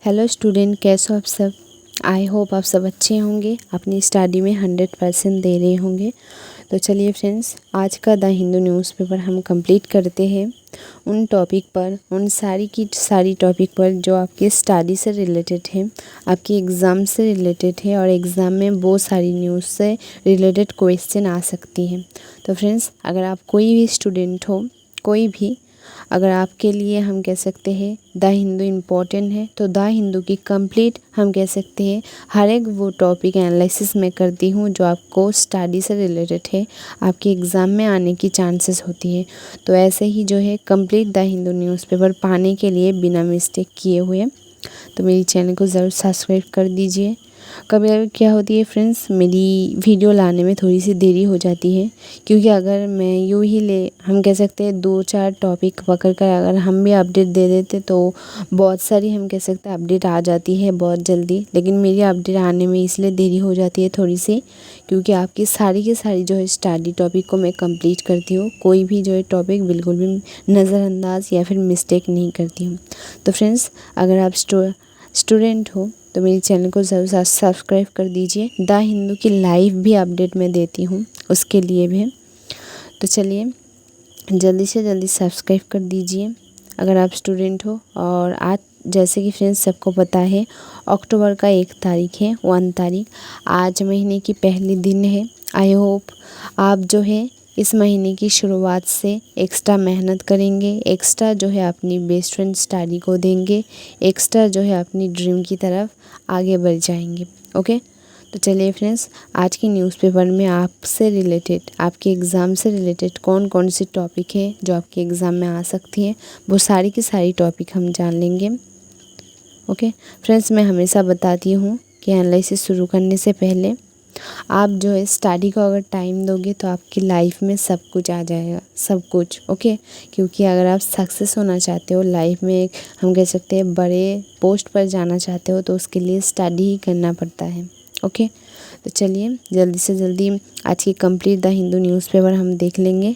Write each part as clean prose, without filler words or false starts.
Hello student, कैसे हो आप सब। आई होप आप सब अच्छे होंगे, अपनी स्टडी में 100% दे रहे होंगे। तो चलिए फ्रेंड्स, आज का द हिंदू न्यूज़पेपर हम कंप्लीट करते हैं उन टॉपिक पर, उन सारी की सारी टॉपिक पर जो आपके स्टडी से रिलेटेड है, आपके एग्ज़ाम से रिलेटेड है और एग्ज़ाम में बहुत सारी न्यूज़ से रिलेटेड क्वेश्चन आ सकती हैं। तो फ्रेंड्स, अगर आप कोई भी स्टूडेंट हो, कोई भी, अगर आपके लिए हम कह सकते हैं द हिंदू इम्पोर्टेंट है, तो द हिंदू की कंप्लीट हम कह सकते हैं हर एक वो टॉपिक एनालिसिस मैं करती हूँ जो आपको स्टडी से रिलेटेड है, आपके एग्ज़ाम में आने की चांसेस होती है। तो ऐसे ही जो है कंप्लीट द हिंदू न्यूज़पेपर पाने के लिए बिना मिस्टेक किए हुए तो मेरी चैनल को ज़रूर सब्सक्राइब कर दीजिए। कभी कभी क्या होती है फ्रेंड्स, मेरी वीडियो लाने में थोड़ी सी देरी हो जाती है, क्योंकि अगर मैं यूँ ही हम कह सकते हैं 2-4 टॉपिक पकड़ कर अगर हम भी अपडेट दे देते तो बहुत सारी हम कह सकते हैं अपडेट आ जाती है बहुत जल्दी। लेकिन मेरी अपडेट आने में इसलिए देरी हो जाती है थोड़ी सी, क्योंकि आपकी सारी की सारी जो है स्टडी टॉपिक को मैं कंप्लीट करती हूँ। कोई भी जो है टॉपिक बिल्कुल भी नज़रअंदाज या फिर मिस्टेक नहीं करती हूँ। तो फ्रेंड्स, अगर आप स्टूडेंट हो तो मेरी चैनल को ज़रूर सब्सक्राइब कर दीजिए। द हिंदू की लाइव भी अपडेट मैं देती हूँ, उसके लिए भी। तो चलिए जल्दी से जल्दी सब्सक्राइब कर दीजिए अगर आप स्टूडेंट हो। और आज जैसे कि फ्रेंड्स सबको पता है, अक्टूबर का 1 तारीख है, 1 तारीख आज महीने की पहली दिन है। आई होप आप जो है इस महीने की शुरुआत से एक्स्ट्रा मेहनत करेंगे, एक्स्ट्रा जो है अपनी बेस्ट फ्रेंड स्टडी को देंगे, एक्स्ट्रा जो है अपनी ड्रीम की तरफ आगे बढ़ जाएंगे। ओके, तो चलिए फ्रेंड्स, आज की न्यूज़पेपर में आपसे रिलेटेड, आपके एग्ज़ाम से रिलेटेड कौन कौन सी टॉपिक है जो आपके एग्ज़ाम में आ सकती है, वो सारी की सारी टॉपिक हम जान लेंगे। ओके फ्रेंड्स, मैं हमेशा बताती हूँ कि एनालिसिस शुरू करने से पहले आप जो है स्टडी को अगर टाइम दोगे तो आपकी लाइफ में सब कुछ आ जाएगा, सब कुछ। ओके, क्योंकि अगर आप सक्सेस होना चाहते हो लाइफ में, एक हम कह सकते हैं बड़े पोस्ट पर जाना चाहते हो, तो उसके लिए स्टडी ही करना पड़ता है। ओके, तो चलिए जल्दी से जल्दी आज की कंप्लीट द हिंदू न्यूज़पेपर हम देख लेंगे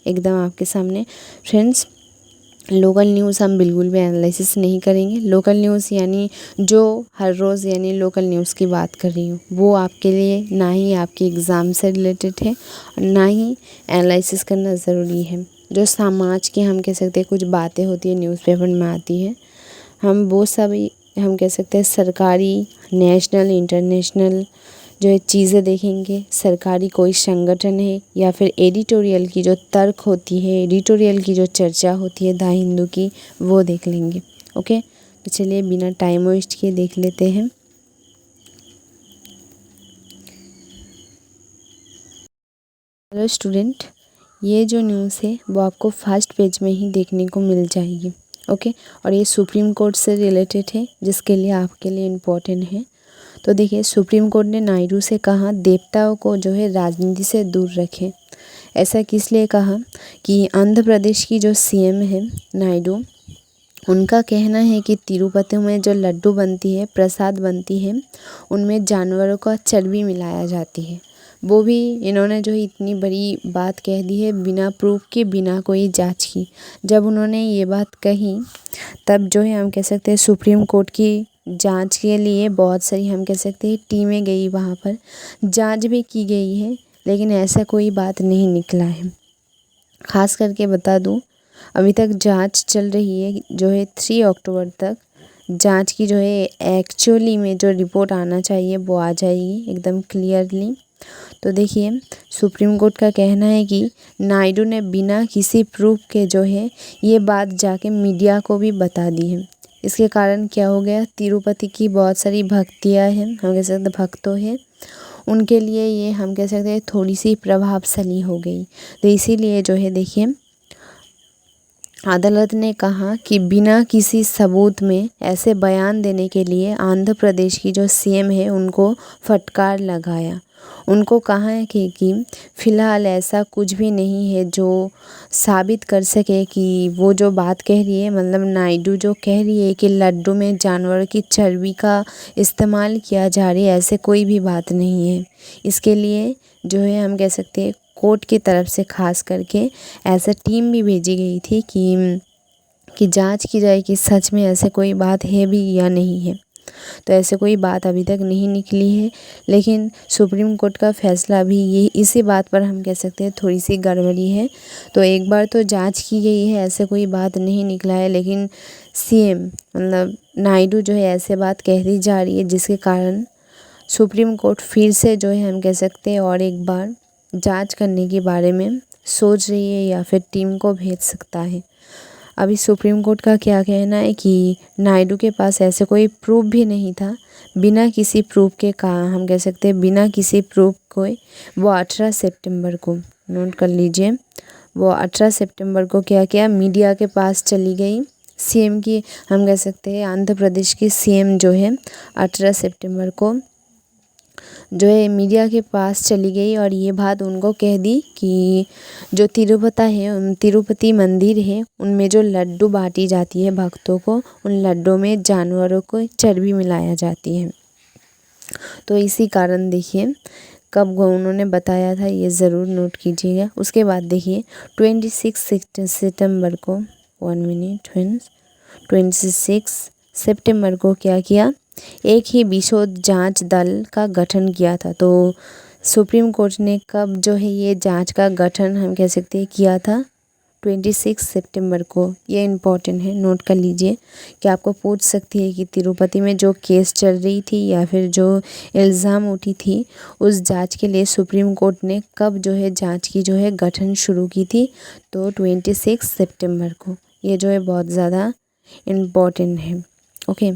एकदम आपके सामने। फ्रेंड्स, लोकल न्यूज़ हम बिल्कुल भी एनालिसिस नहीं करेंगे। लोकल न्यूज़ यानी जो हर रोज़ यानी लोकल न्यूज़ की बात कर रही हूँ, वो आपके लिए ना ही आपके एग्ज़ाम से रिलेटेड है और ना ही एनालिसिस करना ज़रूरी है। जो समाज की हम कह सकते हैं कुछ बातें होती है न्यूज़पेपर में आती है, हम वो सभी हम कह सकते हैं सरकारी, नेशनल, इंटरनेशनल जो है चीज़ें देखेंगे। सरकारी कोई संगठन है या फिर एडिटोरियल की जो तर्क होती है, एडिटोरियल की जो चर्चा होती है द हिंदू की, वो देख लेंगे। ओके, तो चलिए बिना टाइम वेस्ट किए देख लेते हैं। हेलो स्टूडेंट, ये जो न्यूज़ है वो आपको फर्स्ट पेज में ही देखने को मिल जाएगी। ओके, और ये सुप्रीम कोर्ट से रिलेटेड है, जिसके लिए आपके लिए इम्पोर्टेंट है। तो देखिए, सुप्रीम कोर्ट ने नायडू से कहा देवताओं को जो है राजनीति से दूर रखें। ऐसा किस लिए कहा कि आंध्र प्रदेश की जो सीएम है नायडू, उनका कहना है कि तिरुपति में जो लड्डू बनती है, प्रसाद बनती है, उनमें जानवरों का चर्बी मिलाया जाती है। वो भी इन्होंने जो है इतनी बड़ी बात कह दी है बिना प्रूफ के, बिना कोई जांच की। जब उन्होंने ये बात कही तब जो है हम कह सकते हैं सुप्रीम कोर्ट की जांच के लिए बहुत सारी हम कह सकते हैं टीमें गई, वहाँ पर जांच भी की गई है, लेकिन ऐसा कोई बात नहीं निकला है। ख़ास करके बता दूं, अभी तक जांच चल रही है, जो है 3 अक्टूबर तक जांच की जो है एक्चुअली में जो रिपोर्ट आना चाहिए वो आ जाएगी एकदम क्लियरली। तो देखिए, सुप्रीम कोर्ट का कहना है कि नायडू ने बिना किसी प्रूफ के जो है ये बात जाके मीडिया को भी बता दी है। इसके कारण क्या हो गया, तिरुपति की बहुत सारी भक्तियाँ हैं, हम कह सकते भक्तों हैं, उनके लिए ये हम कह सकते हैं थोड़ी सी प्रभावशाली हो गई। तो इसीलिए जो है देखिए, अदालत ने कहा कि बिना किसी सबूत में ऐसे बयान देने के लिए आंध्र प्रदेश की जो सीएम है उनको फटकार लगाया। उनको कहा है कि फ़िलहाल ऐसा कुछ भी नहीं है जो साबित कर सके कि वो जो बात कह रही है, मतलब नायडू जो कह रही है कि लड्डू में जानवर की चर्बी का इस्तेमाल किया जा रहा है, ऐसे कोई भी बात नहीं है। इसके लिए जो है हम कह सकते हैं कोर्ट की तरफ से ख़ास करके ऐसा टीम भी भेजी गई थी कि जांच की जाए कि सच में ऐसे कोई बात है भी या नहीं है। तो ऐसे कोई बात अभी तक नहीं निकली है, लेकिन सुप्रीम कोर्ट का फैसला भी ये इसी बात पर हम कह सकते हैं थोड़ी सी गड़बड़ी है। तो एक बार तो जांच की गई है, ऐसे कोई बात नहीं निकला है, लेकिन सीएम मतलब नायडू जो है ऐसे बात कह दी जा रही है, जिसके कारण सुप्रीम कोर्ट फिर से जो है हम कह सकते हैं और एक बार जांच करने के बारे में सोच रही है या फिर टीम को भेज सकता है। अभी सुप्रीम कोर्ट का क्या कहना है कि नायडू के पास ऐसे कोई प्रूफ भी नहीं था, बिना किसी प्रूफ के कहा हम कह सकते हैं बिना किसी प्रूफ को वो 18 सितंबर को, नोट कर लीजिए, वो 18 सितंबर को क्या किया, मीडिया के पास चली गई। सीएम की हम कह सकते हैं आंध्र प्रदेश की सीएम जो है 18 सितंबर को जो है मीडिया के पास चली गई और ये बात उनको कह दी कि जो तिरुपति मंदिर है उनमें जो लड्डू बांटी जाती है भक्तों को, उन लड्डू में जानवरों को चर्बी मिलाया जाती है। तो इसी कारण देखिए कब उन्होंने बताया था, ये ज़रूर नोट कीजिएगा। उसके बाद देखिए 26 सितंबर को 26 सितंबर को क्या किया, एक ही विशोध जांच दल का गठन किया था। तो सुप्रीम कोर्ट ने कब जो है ये जांच का गठन हम कह सकते हैं किया था, 26 सितंबर को। ये इम्पॉर्टेंट है, नोट कर लीजिए कि आपको पूछ सकती है कि तिरुपति में जो केस चल रही थी या फिर जो इल्ज़ाम उठी थी, उस जांच के लिए सुप्रीम कोर्ट ने कब जो है जांच की जो है गठन शुरू की थी, तो 26 सितंबर को। ये जो है बहुत ज़्यादा इम्पॉर्टेंट है। ओके,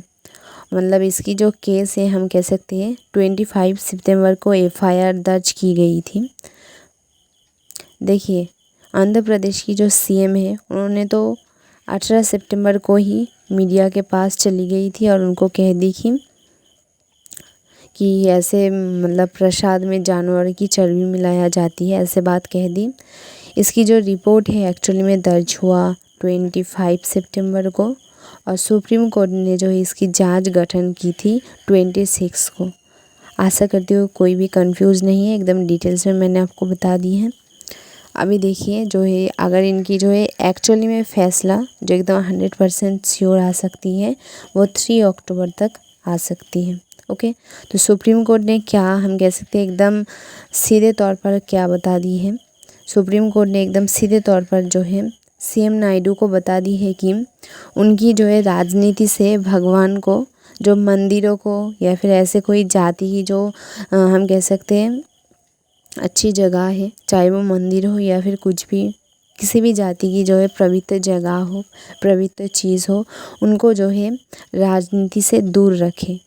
मतलब इसकी जो केस है हम कह सकते हैं 25 सितंबर को एफआईआर दर्ज की गई थी। देखिए आंध्र प्रदेश की जो सीएम है उन्होंने तो 18 सितंबर को ही मीडिया के पास चली गई थी और उनको कह दी कि ऐसे मतलब प्रसाद में जानवर की चर्बी मिलाया जाती है, ऐसे बात कह दी। इसकी जो रिपोर्ट है एक्चुअली में दर्ज हुआ 25 सितंबर को और सुप्रीम कोर्ट ने जो इसकी जांच गठन की थी 26 को। आशा करती हूँ कोई भी कंफ्यूज नहीं है, एकदम डिटेल्स में मैंने आपको बता दी है। अभी देखिए जो है अगर इनकी जो है एक्चुअली में फैसला जो एकदम 100% श्योर आ सकती है, वो 3 अक्टूबर तक आ सकती है। ओके, तो सुप्रीम कोर्ट ने क्या हम कह सकते हैं एकदम सीधे तौर पर क्या बता दी है, सुप्रीम कोर्ट ने एकदम सीधे तौर पर जो है सीएम नायडू को बता दी है कि उनकी जो है राजनीति से भगवान को, जो मंदिरों को या फिर ऐसे कोई जाति की जो हम कह सकते हैं अच्छी जगह है, चाहे वो मंदिर हो या फिर कुछ भी किसी भी जाति की जो है पवित्र जगह हो, पवित्र चीज़ हो, उनको जो है राजनीति से दूर रखें।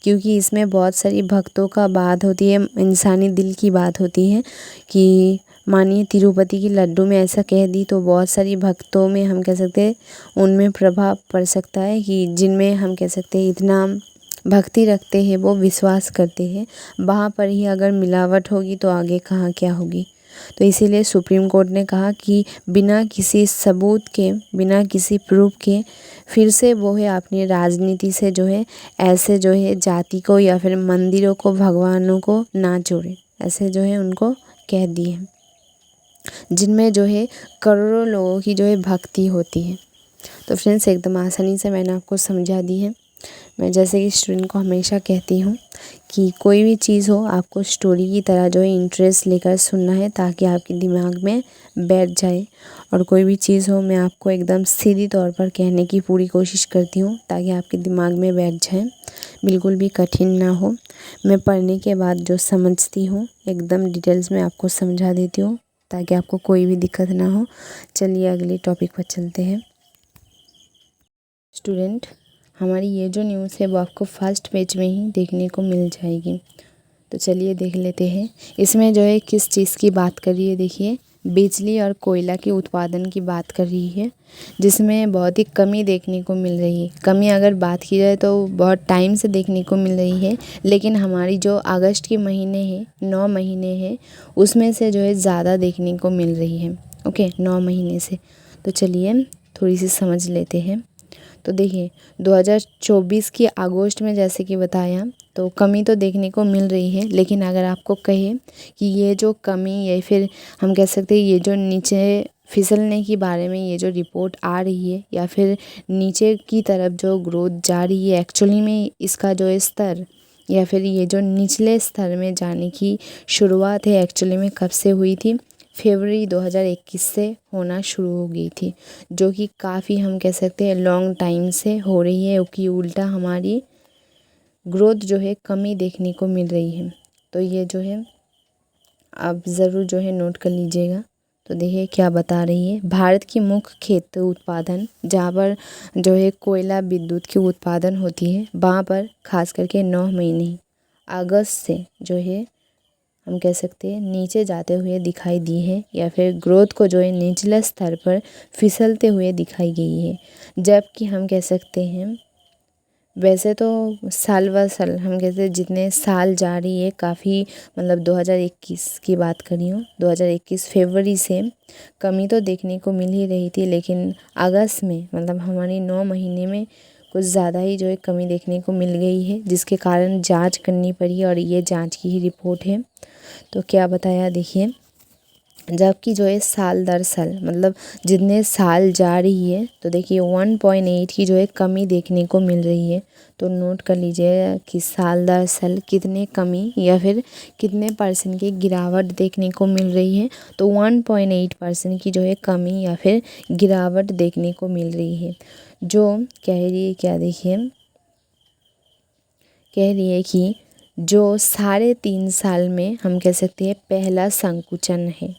क्योंकि इसमें बहुत सारी भक्तों का बात होती है, इंसानी दिल की बात होती है कि मानिए तिरुपति की लड्डू में ऐसा कह दी तो बहुत सारी भक्तों में हम कह सकते हैं उनमें प्रभाव पड़ सकता है कि जिनमें हम कह सकते हैं इतना भक्ति रखते हैं, वो विश्वास करते हैं, वहाँ पर ही अगर मिलावट होगी तो आगे कहाँ क्या होगी। तो इसीलिए सुप्रीम कोर्ट ने कहा कि बिना किसी सबूत के, बिना किसी प्रूफ के फिर से वो है अपनी राजनीति से जो है ऐसे जो है जाति को या फिर मंदिरों को, भगवानों को ना जोड़े, ऐसे जो है उनको कह दिए, जिनमें जो है करोड़ों लोगों की जो है भक्ति होती है। तो फ्रेंड्स एकदम आसानी से मैंने आपको समझा दी है। मैं जैसे कि स्टूडेंट को हमेशा कहती हूँ कि कोई भी चीज़ हो आपको स्टोरी की तरह जो है इंटरेस्ट लेकर सुनना है, ताकि आपके दिमाग में बैठ जाए। और कोई भी चीज़ हो मैं आपको एकदम सीधी तौर पर कहने की पूरी कोशिश करती हूँ ताकि आपके दिमाग में बैठ जाए, बिल्कुल भी कठिन ना हो। मैं पढ़ने के बाद जो समझती हूँ एकदम डिटेल्स में आपको समझा देती हूँ ताकि आपको कोई भी दिक्कत ना हो। चलिए अगले टॉपिक पर चलते हैं। स्टूडेंट, हमारी ये जो न्यूज़ है वो आपको फर्स्ट पेज में ही देखने को मिल जाएगी। तो चलिए देख लेते हैं इसमें जो है किस चीज़ की बात कर रही है। देखिए बिजली और कोयला के उत्पादन की बात कर रही है, जिसमें बहुत ही कमी देखने को मिल रही है। कमी अगर बात की जाए तो बहुत टाइम से देखने को मिल रही है, लेकिन हमारी जो अगस्त के महीने है, 9 महीने है, उसमें से जो है ज़्यादा देखने को मिल रही है। ओके, 9 महीने से। तो चलिए थोड़ी सी समझ लेते हैं। तो देखिए 2024 की अगस्त में जैसे कि बताया तो कमी तो देखने को मिल रही है, लेकिन अगर आपको कहे कि ये जो कमी या फिर हम कह सकते हैं ये जो नीचे फिसलने के बारे में ये जो रिपोर्ट आ रही है या फिर नीचे की तरफ जो ग्रोथ जा रही है, एक्चुअली में इसका जो स्तर या फिर ये जो निचले स्तर में जाने की शुरुआत है एक्चुअली में कब से हुई थी? फरवरी 2021 से होना शुरू हो गई थी, जो कि काफ़ी हम कह सकते हैं लॉन्ग टाइम से हो रही है, कि उल्टा हमारी ग्रोथ जो है कमी देखने को मिल रही है। तो ये जो है आप ज़रूर जो है नोट कर लीजिएगा। तो देखिए क्या बता रही है, भारत की मुख्य खेत उत्पादन जहाँ पर जो है कोयला विद्युत की उत्पादन होती है, वहाँ पर खास करके 9 महीने अगस्त से जो है हम कह सकते हैं नीचे जाते हुए दिखाई दी है, या फिर ग्रोथ को जो है निचले स्तर पर फिसलते हुए दिखाई गई है। जबकि हम कह सकते हैं वैसे तो साल ब साल हम कहते हैं जितने साल जा रही है काफ़ी, मतलब 2021 की बात करी हूँ, 2021 फरवरी से कमी तो देखने को मिल ही रही थी, लेकिन अगस्त में मतलब हमारी 9 महीने में कुछ ज़्यादा ही जो है कमी देखने को मिल गई है, जिसके कारण जांच करनी पड़ी और ये जांच की ही रिपोर्ट है। तो क्या बताया देखिए, जबकि जो है साल दर साल मतलब जितने साल जा रही है, तो देखिए 1.8 की जो है कमी देखने को मिल रही है। तो नोट कर लीजिए कि साल दर साल कितने कमी या फिर कितने परसेंट की गिरावट देखने को मिल रही है। तो 1.8% की जो है कमी या फिर गिरावट देखने को मिल रही है। जो कह रही है क्या देखिए, कह रही है कि जो 3.5 साल में हम कह सकते हैं पहला संकुचन है,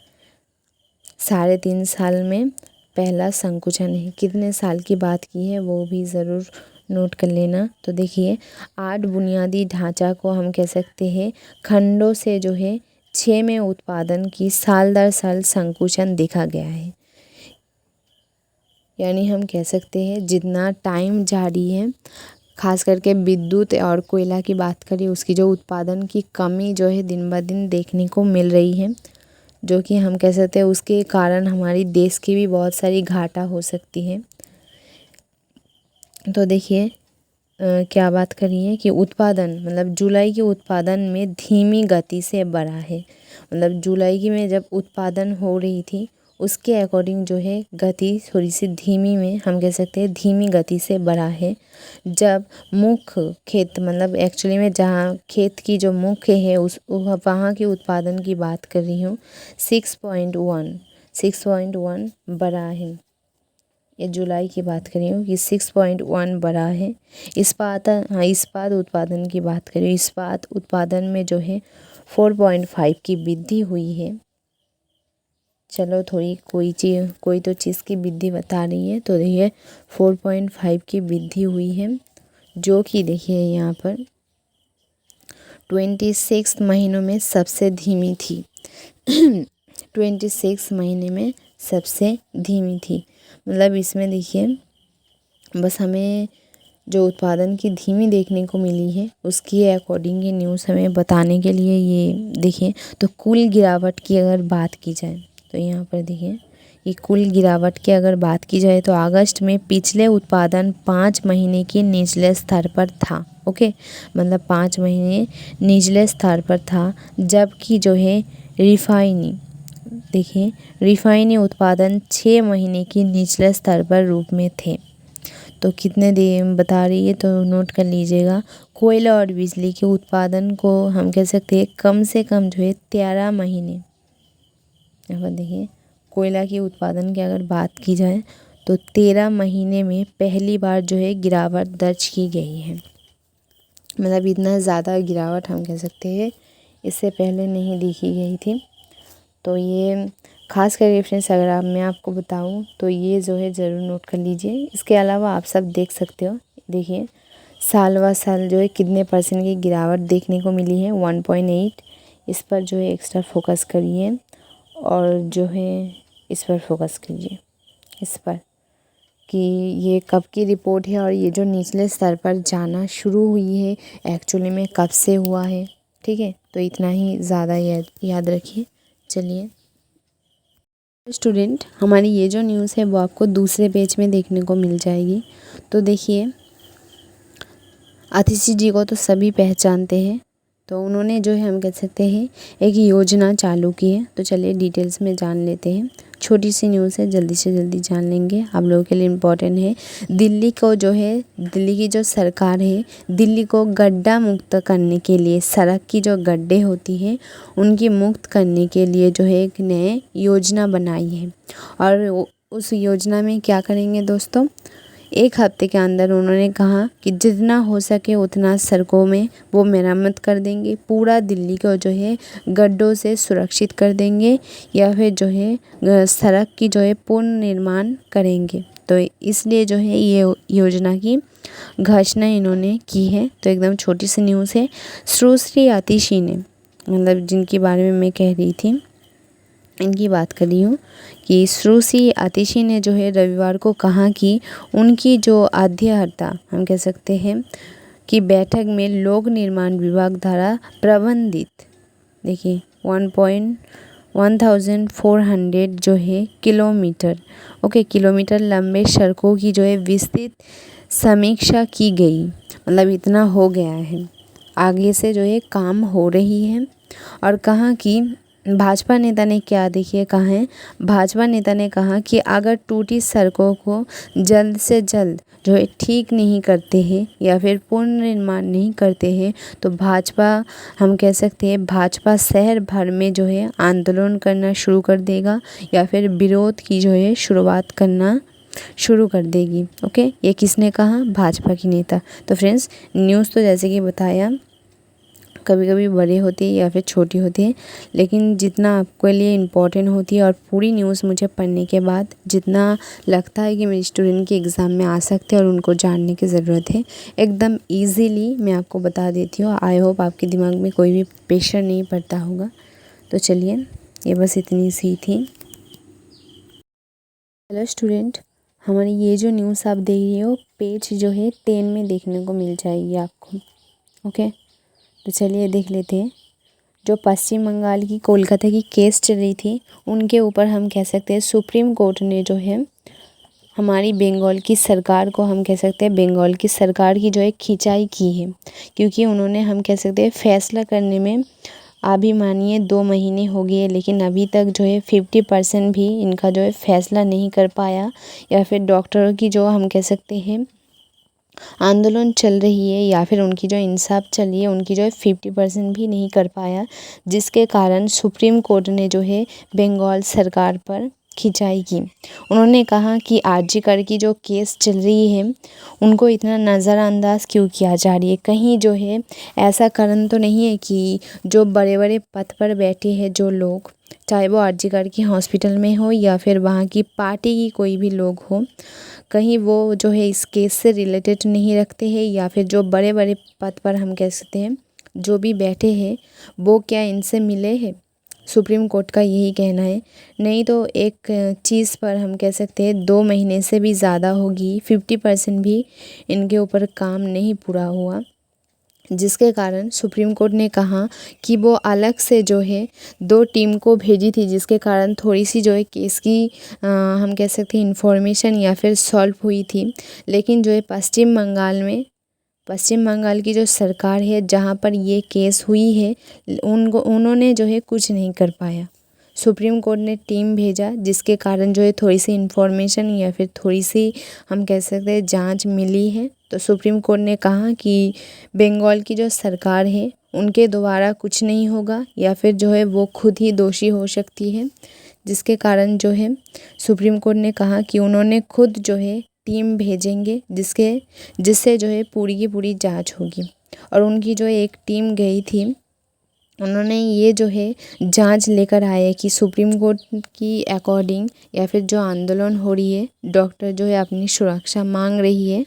3.5 साल में पहला संकुचन है। कितने साल की बात की है वो भी ज़रूर नोट कर लेना। तो देखिए 8 बुनियादी ढांचा को हम कह सकते हैं खंडों से जो है 6 में उत्पादन की साल दर साल संकुचन देखा गया है। यानी हम कह सकते हैं जितना टाइम जारी है, खास करके विद्युत और कोयला की बात करें, उसकी जो उत्पादन की कमी जो है दिन ब दिन देखने को मिल रही है, जो कि हम कह सकते हैं उसके कारण हमारी देश की भी बहुत सारी घाटा हो सकती है। तो देखिए क्या बात करी है कि उत्पादन मतलब जुलाई के उत्पादन में धीमी गति से बढ़ा है। मतलब जुलाई की में जब उत्पादन हो रही थी उसके अकॉर्डिंग जो है गति थोड़ी सी धीमी में हम कह सकते हैं धीमी गति से बढ़ा है। जब मुख्य खेत मतलब एक्चुअली में जहाँ खेत की जो मुख्य है उस वहाँ के उत्पादन की बात कर रही हूँ, 6.1 बढ़ा है। ये जुलाई की बात कर रही हूँ कि 6.1 बढ़ा है। इस्पात उत्पादन की बात करें, इस्पात उत्पादन में जो है 4.5 की वृद्धि हुई है। चलो थोड़ी कोई तो चीज़ की वृद्धि बता रही है, तो देखिए 4.5 की वृद्धि हुई है, जो कि देखिए यहाँ पर 26 महीनों में सबसे धीमी थी। 26 महीने में सबसे धीमी थी। मतलब इसमें देखिए बस हमें जो उत्पादन की धीमी देखने को मिली है उसकी अकॉर्डिंग ये न्यूज़ हमें बताने के लिए ये देखिए। तो कुल गिरावट की अगर बात की जाए तो यहाँ पर देखिए ये कुल गिरावट की अगर बात की जाए तो अगस्त में पिछले उत्पादन 5 महीने के निचले स्तर पर था। ओके, मतलब 5 महीने निचले स्तर पर था। जबकि जो है रिफाइनी उत्पादन 6 महीने की निचले स्तर पर रूप में थे। तो कितने दिन बता रही है तो नोट कर लीजिएगा। कोयला और बिजली के उत्पादन को हम कह सकते हैं कम से कम जो है 13 महीने, यहाँ पर देखिए कोयला के उत्पादन की अगर बात की जाए तो 13 महीने में पहली बार जो है गिरावट दर्ज की गई है। मतलब इतना ज़्यादा गिरावट हम कह सकते हैं इससे पहले नहीं देखी गई थी। तो ये खास कर रेफरेंस अगर मैं आपको बताऊं तो ये जो है ज़रूर नोट कर लीजिए। इसके अलावा आप सब देख सकते हो, देखिए साल व साल जो है कितने परसेंट की गिरावट देखने को मिली है, 1.8। इस पर जो है एक्स्ट्रा फोकस करिए और जो है इस पर फोकस कीजिए, इस पर कि ये कब की रिपोर्ट है और ये जो निचले स्तर पर जाना शुरू हुई है एक्चुअली में कब से हुआ है। ठीक है, तो इतना ही ज़्यादा याद रखिए। चलिए स्टूडेंट, हमारी ये जो न्यूज़ है वो आपको दूसरे पेज में देखने को मिल जाएगी। तो देखिए आतिशी जी को तो सभी पहचानते हैं, तो उन्होंने जो है हम कह सकते हैं एक योजना चालू की है। तो चलिए डिटेल्स में जान लेते हैं। छोटी सी न्यूज़ है, जल्दी से जल्दी जान लेंगे, आप लोगों के लिए इम्पोर्टेंट है। दिल्ली को जो है, दिल्ली की जो सरकार है, दिल्ली को गड्ढा मुक्त करने के लिए, सड़क की जो गड्ढे होती है उनकी मुक्त करने के लिए जो है एक नए योजना बनाई है। और उस योजना में क्या करेंगे दोस्तों, 1 हफ्ते के अंदर उन्होंने कहा कि जितना हो सके उतना सड़कों में वो मरम्मत कर देंगे, पूरा दिल्ली को जो है गड्ढों से सुरक्षित कर देंगे, या फिर जो है सड़क की जो है पूर्ण निर्माण करेंगे। तो इसलिए जो है ये योजना की घोषणा इन्होंने की है। तो एकदम छोटी सी न्यूज़ है। सुश्री आतिशी ने, मतलब जिनके बारे में मैं कह रही थी, इनकी बात कर रही हूँ कि सुश्री आतिशी ने जो है रविवार को कहा कि उनकी जो अध्यक्षता हम कह सकते हैं कि बैठक में लोक निर्माण विभाग द्वारा प्रबंधित, देखिए 1400 जो है किलोमीटर लंबे सड़कों की जो है विस्तृत समीक्षा की गई। मतलब इतना हो गया है, आगे से जो है काम हो रही है। और कहा कि भाजपा नेता ने क्या, देखिए कहा है, भाजपा नेता ने कहा कि अगर टूटी सड़कों को जल्द से जल्द जो है ठीक नहीं करते हैं या फिर पूर्ण निर्माण नहीं करते हैं तो भाजपा, हम कह सकते हैं भाजपा शहर भर में जो है आंदोलन करना शुरू कर देगा या फिर विरोध की जो है शुरुआत करना शुरू कर देगी। ओके, ये किसने कहा, भाजपा की नेता। तो फ्रेंड्स, न्यूज़ तो जैसे कि बताया कभी कभी बड़ी होती है या फिर छोटी होती है, लेकिन जितना आपके लिए इम्पोर्टेंट होती है और पूरी न्यूज़ मुझे पढ़ने के बाद जितना लगता है कि मेरे स्टूडेंट के एग्ज़ाम में आ सकते हैं और उनको जानने की ज़रूरत है, एकदम इजीली मैं आपको बता देती हूँ। आई होप आपके दिमाग में कोई भी प्रेशर नहीं पड़ता होगा। तो चलिए, ये बस इतनी सी थी। हेलो स्टूडेंट, हमारी ये जो न्यूज़ आप देख रही हो पेज जो है 10 में देखने को मिल जाएगी आपको। ओके, तो चलिए देख लेते हैं। जो पश्चिम बंगाल की कोलकाता की केस चल रही थी उनके ऊपर हम कह सकते हैं सुप्रीम कोर्ट ने जो है हमारी बंगाल की सरकार को, हम कह सकते हैं बंगाल की सरकार की जो है खिंचाई की है, क्योंकि उन्होंने, हम कह सकते हैं, फैसला करने में अभी मानिए 2 महीने हो गए, लेकिन अभी तक जो है 50% भी इनका जो है फैसला नहीं कर पाया, या फिर डॉक्टरों की जो हम कह सकते हैं आंदोलन चल रही है या फिर उनकी जो इंसाफ चल रही है उनकी जो है 50% भी नहीं कर पाया, जिसके कारण सुप्रीम कोर्ट ने जो है बंगाल सरकार पर खिंचाई की। उन्होंने कहा कि आरजी कर की जो केस चल रही है उनको इतना नज़रअंदाज क्यों किया जा रही है, कहीं जो है ऐसा कारण तो नहीं है कि जो बड़े बड़े पद पर बैठे हैं जो लोग, चाहे वो आरजी कर की हॉस्पिटल में हो या फिर वहाँ की पार्टी की कोई भी लोग हो, कहीं वो जो है इस केस से रिलेटेड नहीं रखते हैं, या फिर जो बड़े बड़े पद पर हम कह सकते हैं जो भी बैठे हैं वो क्या इनसे मिले हैं। सुप्रीम कोर्ट का यही कहना है। नहीं तो एक चीज़ पर हम कह सकते हैं 2 महीने से भी ज़्यादा होगी, 50% भी इनके ऊपर काम नहीं पूरा हुआ, जिसके कारण सुप्रीम कोर्ट ने कहा कि वो अलग से जो है 2 टीम को भेजी थी, जिसके कारण थोड़ी सी जो है केस की हम कह सकते हैं इन्फॉर्मेशन या फिर सॉल्व हुई थी। लेकिन जो है पश्चिम बंगाल की जो सरकार है जहाँ पर ये केस हुई है उन्होंने जो है कुछ नहीं कर पाया। सुप्रीम कोर्ट ने टीम भेजा, जिसके कारण जो है थोड़ी सी इन्फॉर्मेशन या फिर थोड़ी सी हम कह सकते हैं जांच मिली है। तो सुप्रीम कोर्ट ने कहा कि बंगाल की जो सरकार है उनके द्वारा कुछ नहीं होगा, या फिर जो है वो खुद ही दोषी हो सकती है, जिसके कारण जो है सुप्रीम कोर्ट ने कहा कि उन्होंने खुद जो है टीम भेजेंगे जिससे जो है पूरी की पूरी जांच होगी। और उनकी जो एक टीम गई थी, उन्होंने ये जो है जांच लेकर आए कि सुप्रीम कोर्ट की अकॉर्डिंग या फिर जो आंदोलन हो रही है, डॉक्टर जो है अपनी सुरक्षा मांग रही है,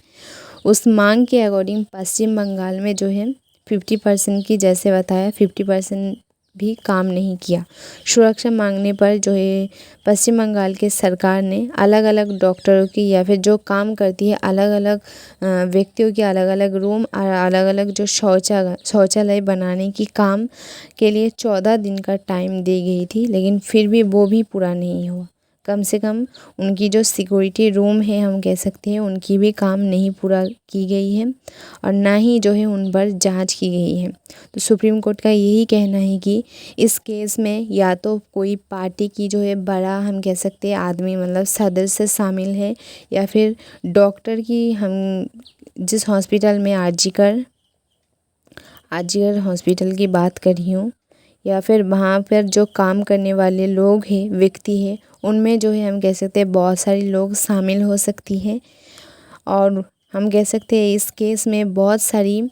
उस मांग के अकॉर्डिंग पश्चिम बंगाल में जो है 50% की, जैसे बताया 50% भी काम नहीं किया। सुरक्षा मांगने पर जो है पश्चिम बंगाल के सरकार ने अलग अलग डॉक्टरों की या फिर जो काम करती है अलग अलग व्यक्तियों के अलग अलग रूम और अलग अलग जो शौचालय बनाने की काम के लिए 14 दिन का टाइम दी गई थी, लेकिन फिर भी वो भी पूरा नहीं हुआ। कम से कम उनकी जो सिक्योरिटी रूम है हम कह सकते हैं उनकी भी काम नहीं पूरा की गई है और ना ही जो है उन पर जांच की गई है। तो सुप्रीम कोर्ट का यही कहना है कि इस केस में या तो कोई पार्टी की जो है बड़ा हम कह सकते हैं आदमी मतलब सदस्य शामिल है, या फिर डॉक्टर की, हम जिस हॉस्पिटल में आरजीकर हॉस्पिटल की बात कर रही हूँ, या फिर वहाँ पर जो काम करने वाले लोग हैं, व्यक्ति हैं, उनमें जो है हम कह सकते हैं बहुत सारे लोग शामिल हो सकती हैं। और हम कह सकते हैं इस केस में बहुत सारी,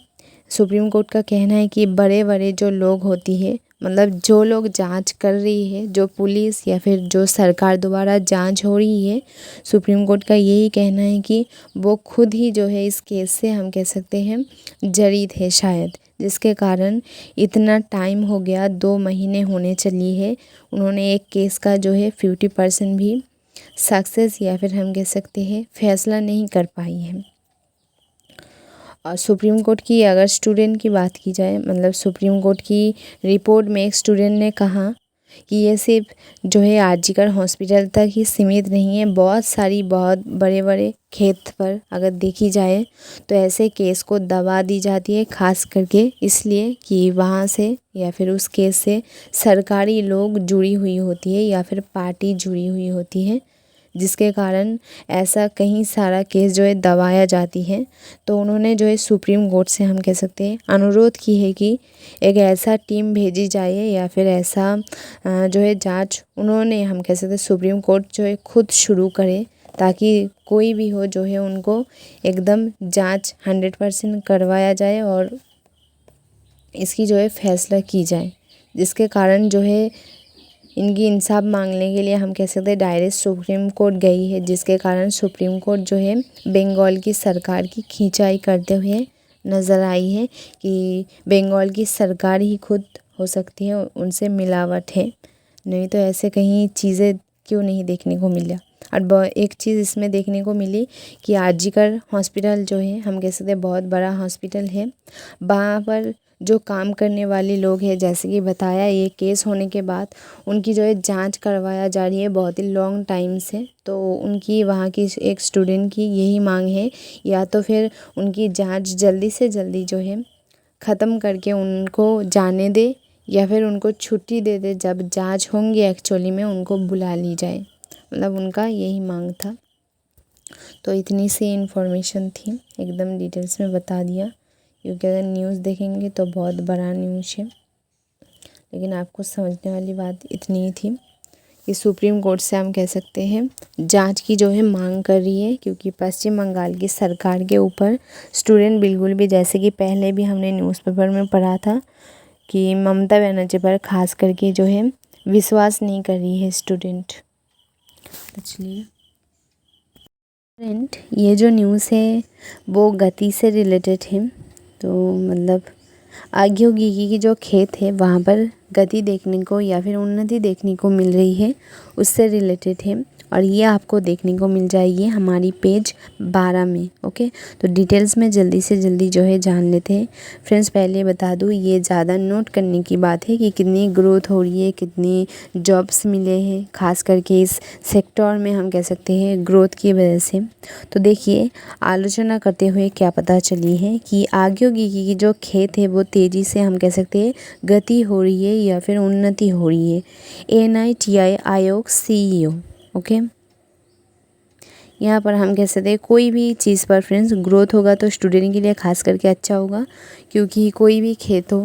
सुप्रीम कोर्ट का कहना है कि बड़े बड़े जो लोग होती है, मतलब जो लोग जांच कर रही है, जो पुलिस या फिर जो सरकार द्वारा जांच हो रही है, सुप्रीम कोर्ट का यही कहना है कि वो खुद ही जो है इस केस से हम कह सकते हैं जड़ित है शायद, जिसके कारण इतना टाइम हो गया, 2 महीने होने चली है, उन्होंने एक केस का जो है 50% भी सक्सेस या फिर हम कह सकते हैं फैसला नहीं कर पाई है। और सुप्रीम कोर्ट की अगर स्टूडेंट की बात की जाए, मतलब सुप्रीम कोर्ट की रिपोर्ट में एक स्टूडेंट ने कहा कि ये सिर्फ जो है आरजीकर हॉस्पिटल तक ही सीमित नहीं है, बहुत बड़े बड़े खेत पर अगर देखी जाए तो ऐसे केस को दबा दी जाती है, खास करके इसलिए कि वहाँ से या फिर उस केस से सरकारी लोग जुड़ी हुई होती है या फिर पार्टी जुड़ी हुई होती है, जिसके कारण ऐसा कहीं सारा केस जो है दबाया जाती है। तो उन्होंने जो है सुप्रीम कोर्ट से हम कह सकते हैं अनुरोध की है कि एक ऐसा टीम भेजी जाए या फिर ऐसा जो है जांच उन्होंने हम कह सकते हैं सुप्रीम कोर्ट जो है खुद शुरू करे, ताकि कोई भी हो जो है उनको एकदम जांच 100% करवाया जाए और इसकी जो है फैसला की जाए, जिसके कारण जो है इनकी इंसाफ मांगने के लिए हम कह सकते हैं डायरेक्ट सुप्रीम कोर्ट गई है, जिसके कारण सुप्रीम कोर्ट जो है बंगाल की सरकार की खींचाई करते हुए नज़र आई है कि बंगाल की सरकार ही खुद हो सकती है उनसे मिलावट है, नहीं तो ऐसे कहीं चीज़ें क्यों नहीं देखने को मिला। और एक चीज़ इसमें देखने को मिली कि आरजीकर हॉस्पिटल जो है हम कह सकते हैं बहुत बड़ा हॉस्पिटल है, वहाँ पर जो काम करने वाले लोग हैं, जैसे कि बताया ये केस होने के बाद उनकी जो है जांच करवाया जा रही है बहुत ही लॉन्ग टाइम से। तो उनकी वहाँ की एक स्टूडेंट की यही मांग है, या तो फिर उनकी जांच जल्दी से जल्दी जो है ख़त्म करके उनको जाने दे, या फिर उनको छुट्टी दे दे, जब जांच होंगी एक्चुअली में उनको बुला ली जाए, मतलब उनका यही मांग था। तो इतनी सी इन्फॉर्मेशन थी, एकदम डिटेल्स में बता दिया, क्योंकि अगर न्यूज़ देखेंगे तो बहुत बड़ा न्यूज़ है, लेकिन आपको समझने वाली बात इतनी ही थी कि सुप्रीम कोर्ट से हम कह सकते हैं जांच की जो है मांग कर रही है, क्योंकि पश्चिम बंगाल की सरकार के ऊपर स्टूडेंट बिल्कुल भी, जैसे कि पहले भी हमने न्यूज़पेपर में पढ़ा था कि ममता बनर्जी पर खास करके जो है विश्वास नहीं कर रही है स्टूडेंट। तो चलिए फ्रेंड, ये जो न्यूज़ है वो गति से रिलेटेड है, तो मतलब औद्योगिकी की जो खेत है वहाँ पर गति देखने को या फिर उन्नति देखने को मिल रही है, उससे रिलेटेड है, और ये आपको देखने को मिल जाएगी हमारी पेज 12 में। ओके, तो डिटेल्स में जल्दी से जल्दी जो है जान लेते हैं। फ्रेंड्स, पहले बता दूँ ये ज़्यादा नोट करने की बात है कि कितनी ग्रोथ हो रही है, कितनी जॉब्स मिले हैं, खास करके इस सेक्टर में हम कह सकते हैं ग्रोथ की वजह से। तो देखिए, आलोचना करते हुए क्या पता चली है कि औद्योगिकी की जो खेत है वो तेज़ी से हम कह सकते हैं गति हो रही है या फिर उन्नति हो रही है। NITI आयोग CEO, ओके, यहाँ पर हम कह सकते हैं कोई भी चीज़ पर फ्रेंड्स ग्रोथ होगा तो स्टूडेंट के लिए खास करके अच्छा होगा, क्योंकि कोई भी खेत हो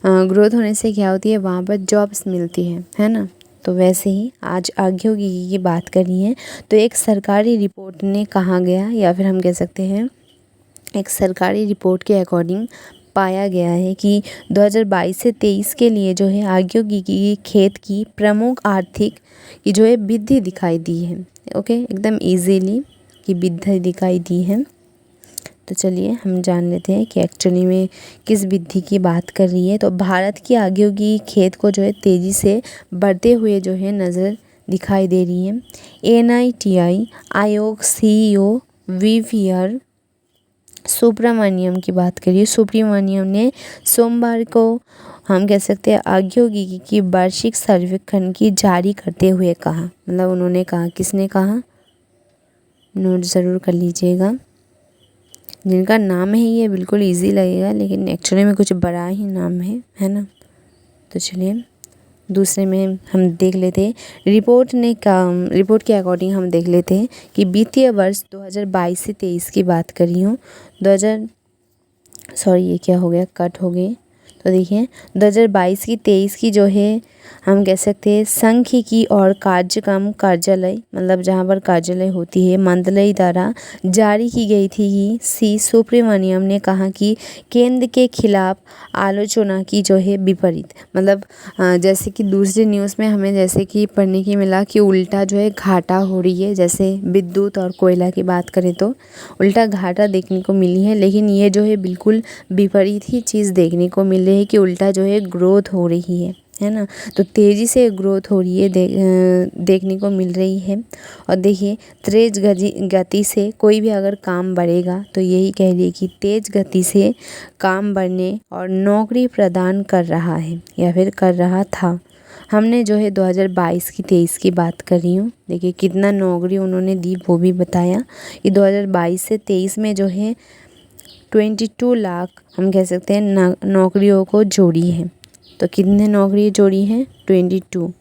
ग्रोथ होने से क्या होती है वहाँ पर जॉब्स मिलती है ना। तो वैसे ही आज औद्योगिकी की बात करी है तो एक सरकारी रिपोर्ट ने कहा गया, या फिर हम कह सकते हैं एक सरकारी रिपोर्ट के अकॉर्डिंग पाया गया है कि 2022 से 23 के लिए जो है औद्योगिकी खेत की प्रमुख आर्थिक की जो है वृद्धि दिखाई दी है। ओके, एकदम इजीली की वृद्धि दिखाई दी है। तो चलिए हम जान लेते हैं कि एक्चुअली में किस वृद्धि की बात कर रही है। तो भारत की औद्योगिकी खेत को जो है तेज़ी से बढ़ते हुए जो है नज़र दिखाई दे रही है। NITI आयोग CEO VVR सुब्रमण्यम की बात करिए, सुब्रमण्यम ने सोमवार को हम कह सकते हैं औद्योगिकी की वार्षिक सर्वेक्षण की जारी करते हुए कहा, मतलब उन्होंने कहा, किसने कहा, नोट ज़रूर कर लीजिएगा। जिनका नाम है ये बिल्कुल इजी लगेगा, लेकिन एक्चुअली में कुछ बड़ा ही नाम है ना। तो चलिए दूसरे में हम देख लेते हैं। रिपोर्ट के अकॉर्डिंग हम देख लेते हैं कि वित्तीय वर्ष 2022 से 23 की बात कर रही हूँ। ये क्या हो गया, कट हो गई। तो देखिए 2022 की 23 की जो है हम कह सकते हैं सांख्यिकी और कार्यक्रम कार्यालय, मतलब जहाँ पर कार्यालय होती है, मंत्रालय द्वारा जारी की गई थी कि सी सुब्रमण्यम ने कहा कि केंद्र के खिलाफ आलोचना की जो है विपरीत, मतलब जैसे कि दूसरे न्यूज़ में हमें जैसे कि पढ़ने की मिला कि उल्टा जो है घाटा हो रही है, जैसे विद्युत और कोयला की बात करें तो उल्टा घाटा देखने को मिली है, लेकिन ये जो है बिल्कुल विपरीत ही चीज़ देखने को मिल रही है कि उल्टा जो है ग्रोथ हो रही है ना। तो तेज़ी से ग्रोथ हो रही है देखने को मिल रही है। और देखिए तेज गति से कोई भी अगर काम बढ़ेगा तो यही कह रही है कि तेज़ गति से काम बढ़ने और नौकरी प्रदान कर रहा है या फिर कर रहा था। हमने जो है 2022 की 23 की बात कर रही हूँ। देखिए कितना नौकरी उन्होंने दी वो भी बताया कि 2022 से 23 में जो है 22 लाख हम कह सकते हैं नौकरियों को जोड़ी है। तो कितने नौकरी जोड़ी हैं, 22।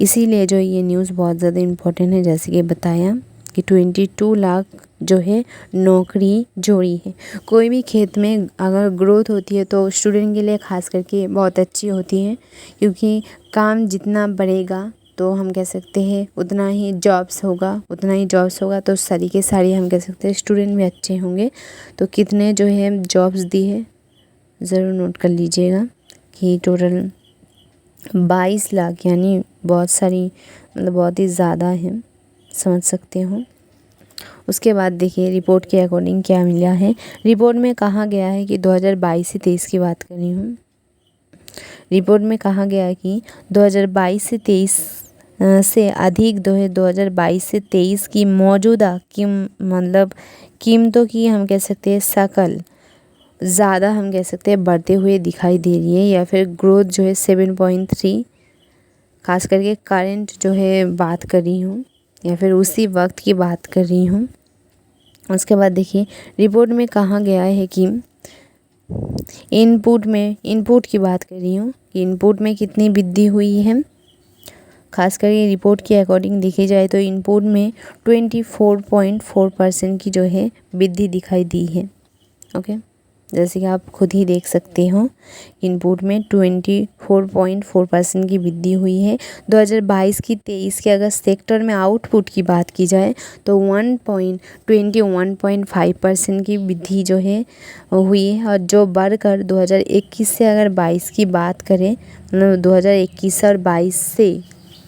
इसीलिए जो ये न्यूज़ बहुत ज़्यादा इम्पोर्टेंट है, जैसे कि बताया कि 22 लाख जो है नौकरी जोड़ी है। कोई भी खेत में अगर ग्रोथ होती है तो स्टूडेंट के लिए खास करके बहुत अच्छी होती है, क्योंकि काम जितना बढ़ेगा तो हम कह सकते हैं उतना ही जॉब्स होगा तो सारी के सारी हम कह सकते हैं स्टूडेंट भी अच्छे होंगे। तो कितने जो है जॉब्स दी है ज़रूर नोट कर लीजिएगा कि टोटल 22 लाख, यानी बहुत सारी, मतलब बहुत ही ज़्यादा है, समझ सकते हो। उसके बाद देखिए रिपोर्ट के अकॉर्डिंग क्या मिला है। रिपोर्ट में कहा गया है कि 2022 से 23 की बात कर रही हूँ। रिपोर्ट में कहा गया है कि 2022 से 23 से अधिक 2022 से 23 की मौजूदा कीमतों की हम कह सकते हैं शकल ज़्यादा हम कह सकते हैं बढ़ते हुए दिखाई दे रही है, या फिर ग्रोथ जो है 7.3, खास करके करंट जो है बात कर रही हूँ या फिर उसी वक्त की बात कर रही हूँ। उसके बाद देखिए रिपोर्ट में कहा गया है कि इनपुट की बात कर रही हूँ कि इनपुट में कितनी वृद्धि हुई है। खास करके रिपोर्ट के अकॉर्डिंग देखी जाए तो इनपुट में 24.4% की जो है वृद्धि दिखाई दी है। ओके, जैसे कि आप खुद ही देख सकते हो इनपुट में 24.4% की वृद्धि हुई है। 2022 की 23 के अगर सेक्टर में आउटपुट की बात की जाए तो 21.5% की वृद्धि जो है हुई है, और जो बढ़कर 2021 से अगर 22 की बात करें, मतलब 2021 और 22 से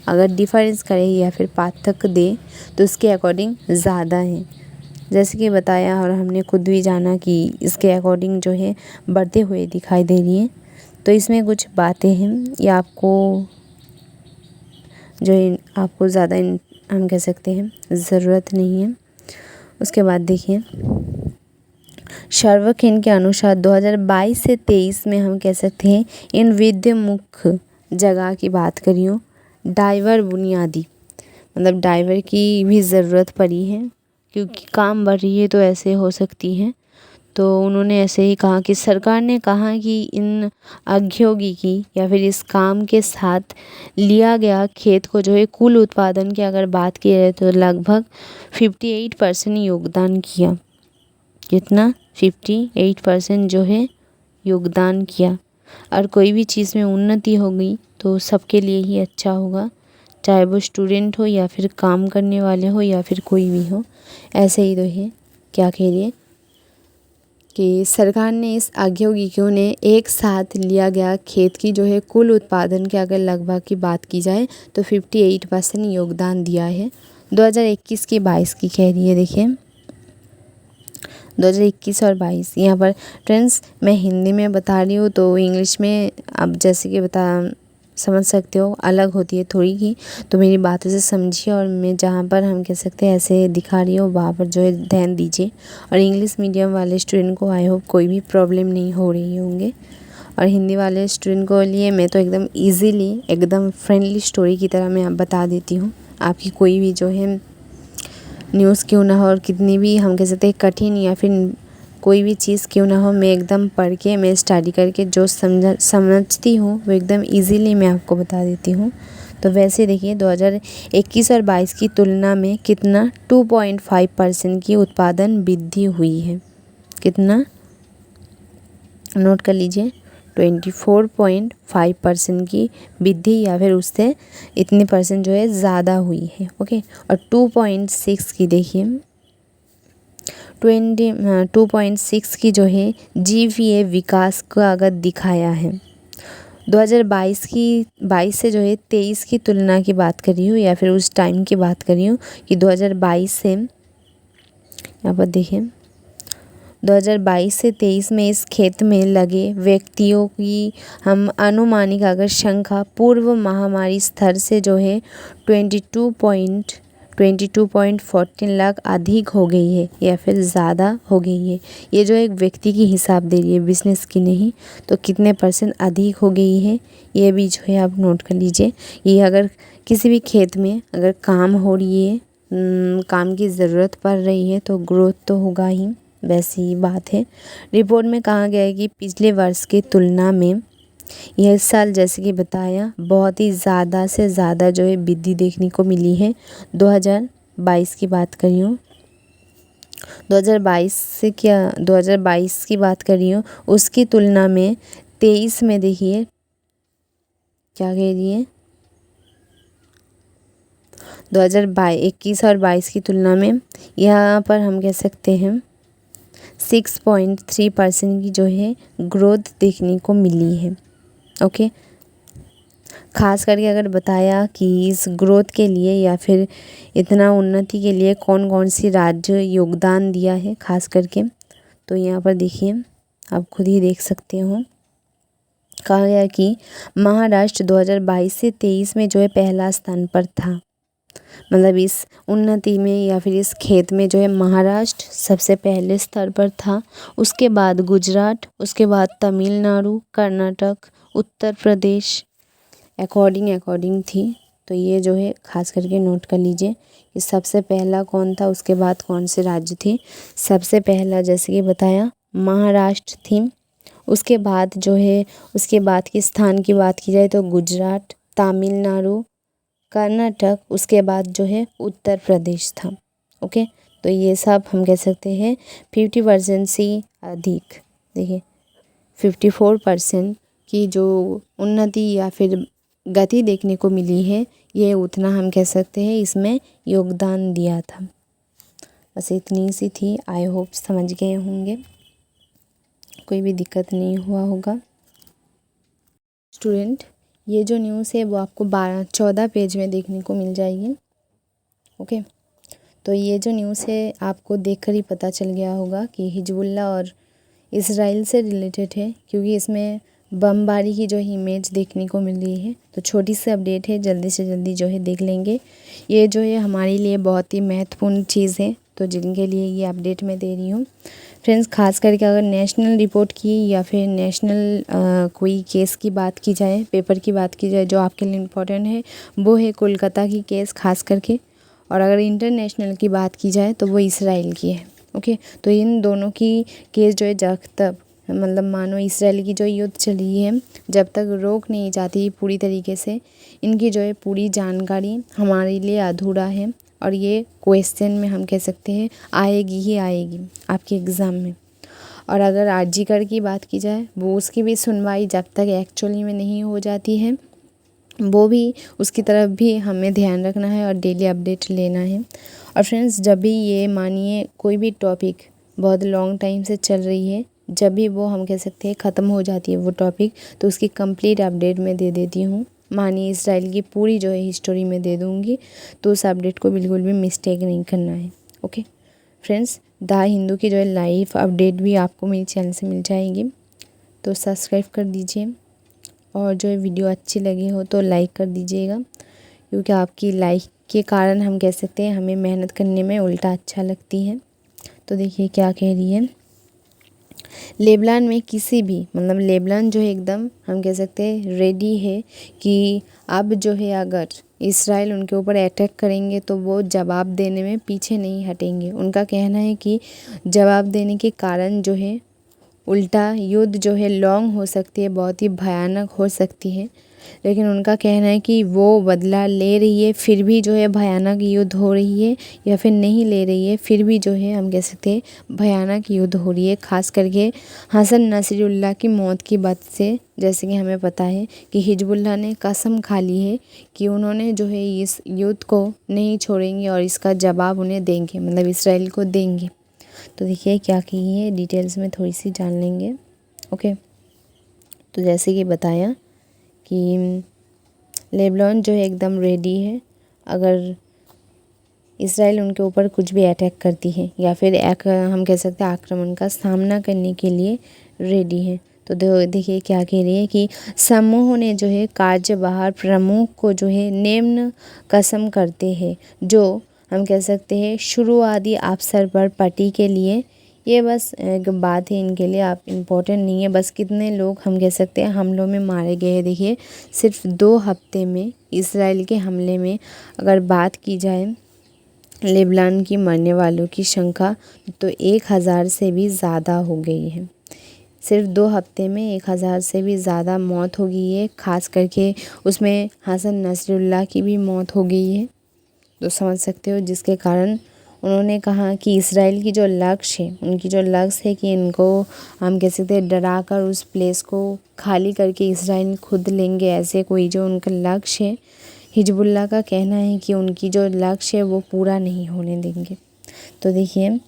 अगर डिफरेंस करें या फिर पार्थक्य दें तो उसके अकॉर्डिंग ज़्यादा है, जैसे कि बताया और हमने खुद भी जाना कि इसके अकॉर्डिंग जो है बढ़ते हुए दिखाई दे रही है। तो इसमें कुछ बातें हैं ये आपको ज़्यादा हम कह सकते हैं ज़रूरत नहीं है। उसके बाद देखिए सर्वेक्षण के अनुसार 2022 से 23 में हम कह सकते हैं इन विद्य मुख्य जगह की बात करी हूँ, ड्राइवर बुनियादी, मतलब ड्राइवर की भी ज़रूरत पड़ी है, क्योंकि काम बढ़ रही है तो ऐसे हो सकती है। तो उन्होंने ऐसे ही कहा कि सरकार ने कहा कि इन औद्योगिकी या फिर इस काम के साथ लिया गया खेत को जो है कुल उत्पादन की अगर बात की जाए तो लगभग 58% योगदान किया। कितना? 58% जो है योगदान किया। और कोई भी चीज़ में उन्नति हो गई तो सबके लिए ही अच्छा होगा, चाहे वो स्टूडेंट हो या फिर काम करने वाले हो या फिर कोई भी हो। ऐसे ही तो है, क्या कह रही है कि सरकार ने इस औद्योगिकों ने एक साथ लिया गया खेत की जो है कुल उत्पादन के अगर लगभग की बात की जाए तो 58% योगदान दिया है। 2021 की 22 की कह रही है, देखिए 2021 और 22। यहाँ पर फ्रेंड्स मैं हिंदी में बता रही हूँ तो इंग्लिश में अब जैसे कि समझ सकते हो, अलग होती है थोड़ी ही। तो मेरी बातों से समझिए और मैं जहाँ पर हम कह सकते हैं ऐसे दिखा रही हूँ वहाँ पर जो है ध्यान दीजिए। और इंग्लिश मीडियम वाले स्टूडेंट को आई होप कोई भी प्रॉब्लम नहीं हो रही होंगे। और हिंदी वाले स्टूडेंट को लिए मैं तो एकदम ईजीली एकदम फ्रेंडली स्टोरी की तरह मैं बता देती हूँ। आपकी कोई भी जो है न्यूज़ क्यों ना हो और कितनी भी हम कह सकते हैं कठिन या फिर कोई भी चीज़ क्यों ना हो, मैं एकदम पढ़ के मैं स्टडी करके जो समझती हूँ वो एकदम इजीली मैं आपको बता देती हूँ। तो वैसे देखिए 2021 और 22 की तुलना में कितना 2.5% की उत्पादन वृद्धि हुई है। कितना, नोट कर लीजिए, 24.5% की वृद्धि या फिर उससे इतनी परसेंट जो है ज़्यादा हुई है। ओके, और 2.6 की देखिए 2.6 की जो है GVA विकास का अगर दिखाया है। 22 से जो है 23 की तुलना की बात कर रही हूँ या फिर उस टाइम की बात कर रही हूँ कि 2022 से, यहाँ पर देखिए 2022 से 23 में इस क्षेत्र में लगे व्यक्तियों की हम अनुमानिक अगर संख्या पूर्व महामारी स्तर से जो है 22.14 लाख अधिक हो गई है या फिर ज़्यादा हो गई है। ये जो एक व्यक्ति की हिसाब दे रही है, बिजनेस की नहीं। तो कितने परसेंट अधिक हो गई है ये भी जो है आप नोट कर लीजिए। ये अगर किसी भी खेत में अगर काम हो रही है, काम की ज़रूरत पड़ रही है तो ग्रोथ तो होगा ही, वैसी बात है। रिपोर्ट में कहा गया है कि पिछले वर्ष की तुलना में यह साल जैसे कि बताया बहुत ही ज़्यादा से ज़्यादा जो है वृद्धि देखने को मिली है। 2022 की बात कर रही हूँ, 2022 की बात कर रही हूँ, उसकी तुलना में 23 में देखिए क्या कह रही है, 2021 और 22 की तुलना में यहाँ पर हम कह सकते हैं 6.3% की जो है ग्रोथ देखने को मिली है। ओके, खास करके अगर बताया कि इस ग्रोथ के लिए या फिर इतना उन्नति के लिए कौन कौन सी राज्य योगदान दिया है खास करके, तो यहाँ पर देखिए आप खुद ही देख सकते हो। कहा गया कि महाराष्ट्र 2022 से 23 में जो है पहला स्थान पर था। मतलब इस उन्नति में या फिर इस खेत में जो है महाराष्ट्र सबसे पहले स्तर पर था। उसके बाद गुजरात, उसके बाद तमिलनाडु, कर्नाटक, उत्तर प्रदेश अकॉर्डिंग थी। तो ये जो है खास करके नोट कर लीजिए कि सबसे पहला कौन था, उसके बाद कौन से राज्य थे। सबसे पहला जैसे कि बताया महाराष्ट्र थी। उसके बाद जो है उसके बाद के स्थान की बात की जाए तो गुजरात, तमिलनाडु, कर्नाटक, उसके बाद जो है उत्तर प्रदेश था। ओके, तो ये सब हम कह सकते हैं 50% से अधिक, देखिए 54% की जो उन्नति या फिर गति देखने को मिली है, ये उतना हम कह सकते हैं इसमें योगदान दिया था। बस इतनी सी थी, आई होप समझ गए होंगे, कोई भी दिक्कत नहीं हुआ होगा। स्टूडेंट, ये जो न्यूज़ है वो आपको 14 पेज में देखने को मिल जाएगी। ओके, तो ये जो न्यूज़ है आपको देखकर ही पता चल गया होगा कि हिजबुल्लाह और इसराइल से रिलेटेड है, क्योंकि इसमें बमबारी की जो इमेज देखने को मिल रही है। तो छोटी सी अपडेट है, जल्दी से जल्दी जो है देख लेंगे। ये जो है हमारे लिए बहुत ही महत्वपूर्ण चीज़ है, तो जिनके लिए ये अपडेट मैं दे रही हूँ। फ्रेंड्स, खास करके अगर नेशनल रिपोर्ट की या फिर नेशनल कोई केस की बात की जाए, पेपर की बात की जाए जो आपके लिए इम्पोर्टेंट है, वो है कोलकाता की केस खास करके। और अगर इंटरनेशनल की बात की जाए तो वो इसराइल की है। ओके, तो इन दोनों की केस जो है जब तक मतलब मानो इसराइल की जो युद्ध चल रही है, जब तक रोक नहीं जाती पूरी तरीके से, इनकी जो है पूरी जानकारी हमारे लिए अधूरा है। और ये क्वेश्चन में हम कह सकते हैं आएगी ही आएगी आपके एग्ज़ाम में। और अगर आरजीकर की बात की जाए, वो उसकी भी सुनवाई जब तक एक्चुअली में नहीं हो जाती है, वो भी उसकी तरफ भी हमें ध्यान रखना है और डेली अपडेट लेना है। और फ्रेंड्स, जब भी ये मानिए कोई भी टॉपिक बहुत लॉन्ग टाइम से चल रही है, जब भी वो हम कह सकते हैं ख़त्म हो जाती है वो टॉपिक, तो उसकी कंप्लीट अपडेट मैं दे देती हूँ। मानिए इसराइल की पूरी जो है हिस्टोरी में दे दूँगी, तो उस अपडेट को बिल्कुल भी मिस्टेक नहीं करना है। ओके फ्रेंड्स, द हिंदू की जो है लाइव अपडेट भी आपको मेरे चैनल से मिल जाएगी, तो सब्सक्राइब कर दीजिए और जो वीडियो अच्छी लगी हो तो लाइक कर दीजिएगा, क्योंकि आपकी लाइक के कारण हम कह सकते हैं हमें मेहनत करने में उल्टा अच्छा लगती है। तो देखिए क्या कह रही है, लेबनान में किसी भी मतलब लेबनान जो है एकदम हम कह सकते हैं रेडी है कि अब जो है अगर इसराइल उनके ऊपर अटैक करेंगे तो वो जवाब देने में पीछे नहीं हटेंगे। उनका कहना है कि जवाब देने के कारण जो है उल्टा युद्ध जो है लॉन्ग हो सकती है, बहुत ही भयानक हो सकती है। लेकिन उनका कहना है कि वो बदला ले रही है फिर भी जो है भयानक युद्ध हो रही है, या फिर नहीं ले रही है फिर भी जो है हम कह सकते हैं भयानक युद्ध हो रही है। ख़ास करके हसन नसरुल्लाह की मौत की बात से, जैसे कि हमें पता है कि हिजबुल्लाह ने कसम खा ली है कि उन्होंने जो है इस युद्ध को नहीं छोड़ेंगे और इसका जवाब उन्हें देंगे, मतलब इसराइल को देंगे। तो देखिए क्या कही है, डिटेल्स में थोड़ी सी जान लेंगे। ओके, तो जैसे कि बताया कि लेबनान जो है एकदम रेडी है अगर इसराइल उनके ऊपर कुछ भी अटैक करती है, या फिर हम कह सकते हैं आक्रमण का सामना करने के लिए रेडी है। तो देखिए क्या कह रही है कि समूह ने जो है कार्यवाहक प्रमुख को जो है निम्न कसम करते हैं, जो हम कह सकते हैं शुरुआती अवसर पर पार्टी के लिए, ये बस एक बात है इनके लिए, आप इम्पोर्टेंट नहीं है। बस कितने लोग हम कह सकते हैं हमलों में मारे गए हैं। देखिए सिर्फ 2 हफ्ते में इसराइल के हमले में अगर बात की जाए लेबनान की मरने वालों की संख्या तो 1000 से भी ज़्यादा हो गई है। सिर्फ 2 हफ्ते में 1000 से भी ज़्यादा मौत हो गई है। ख़ास करके उसमें हसन नसरुल्लाह की भी मौत हो गई है, तो समझ सकते हो। जिसके कारण उन्होंने कहा कि इसराइल की जो लक्ष्य है, उनकी जो लक्ष्य है कि इनको हम कह सकते हैं डरा कर उस प्लेस को खाली करके इसराइल खुद लेंगे, ऐसे कोई जो उनका लक्ष्य है। हिजबुल्लाह का कहना है कि उनकी जो लक्ष्य है वो पूरा नहीं होने देंगे। तो देखिए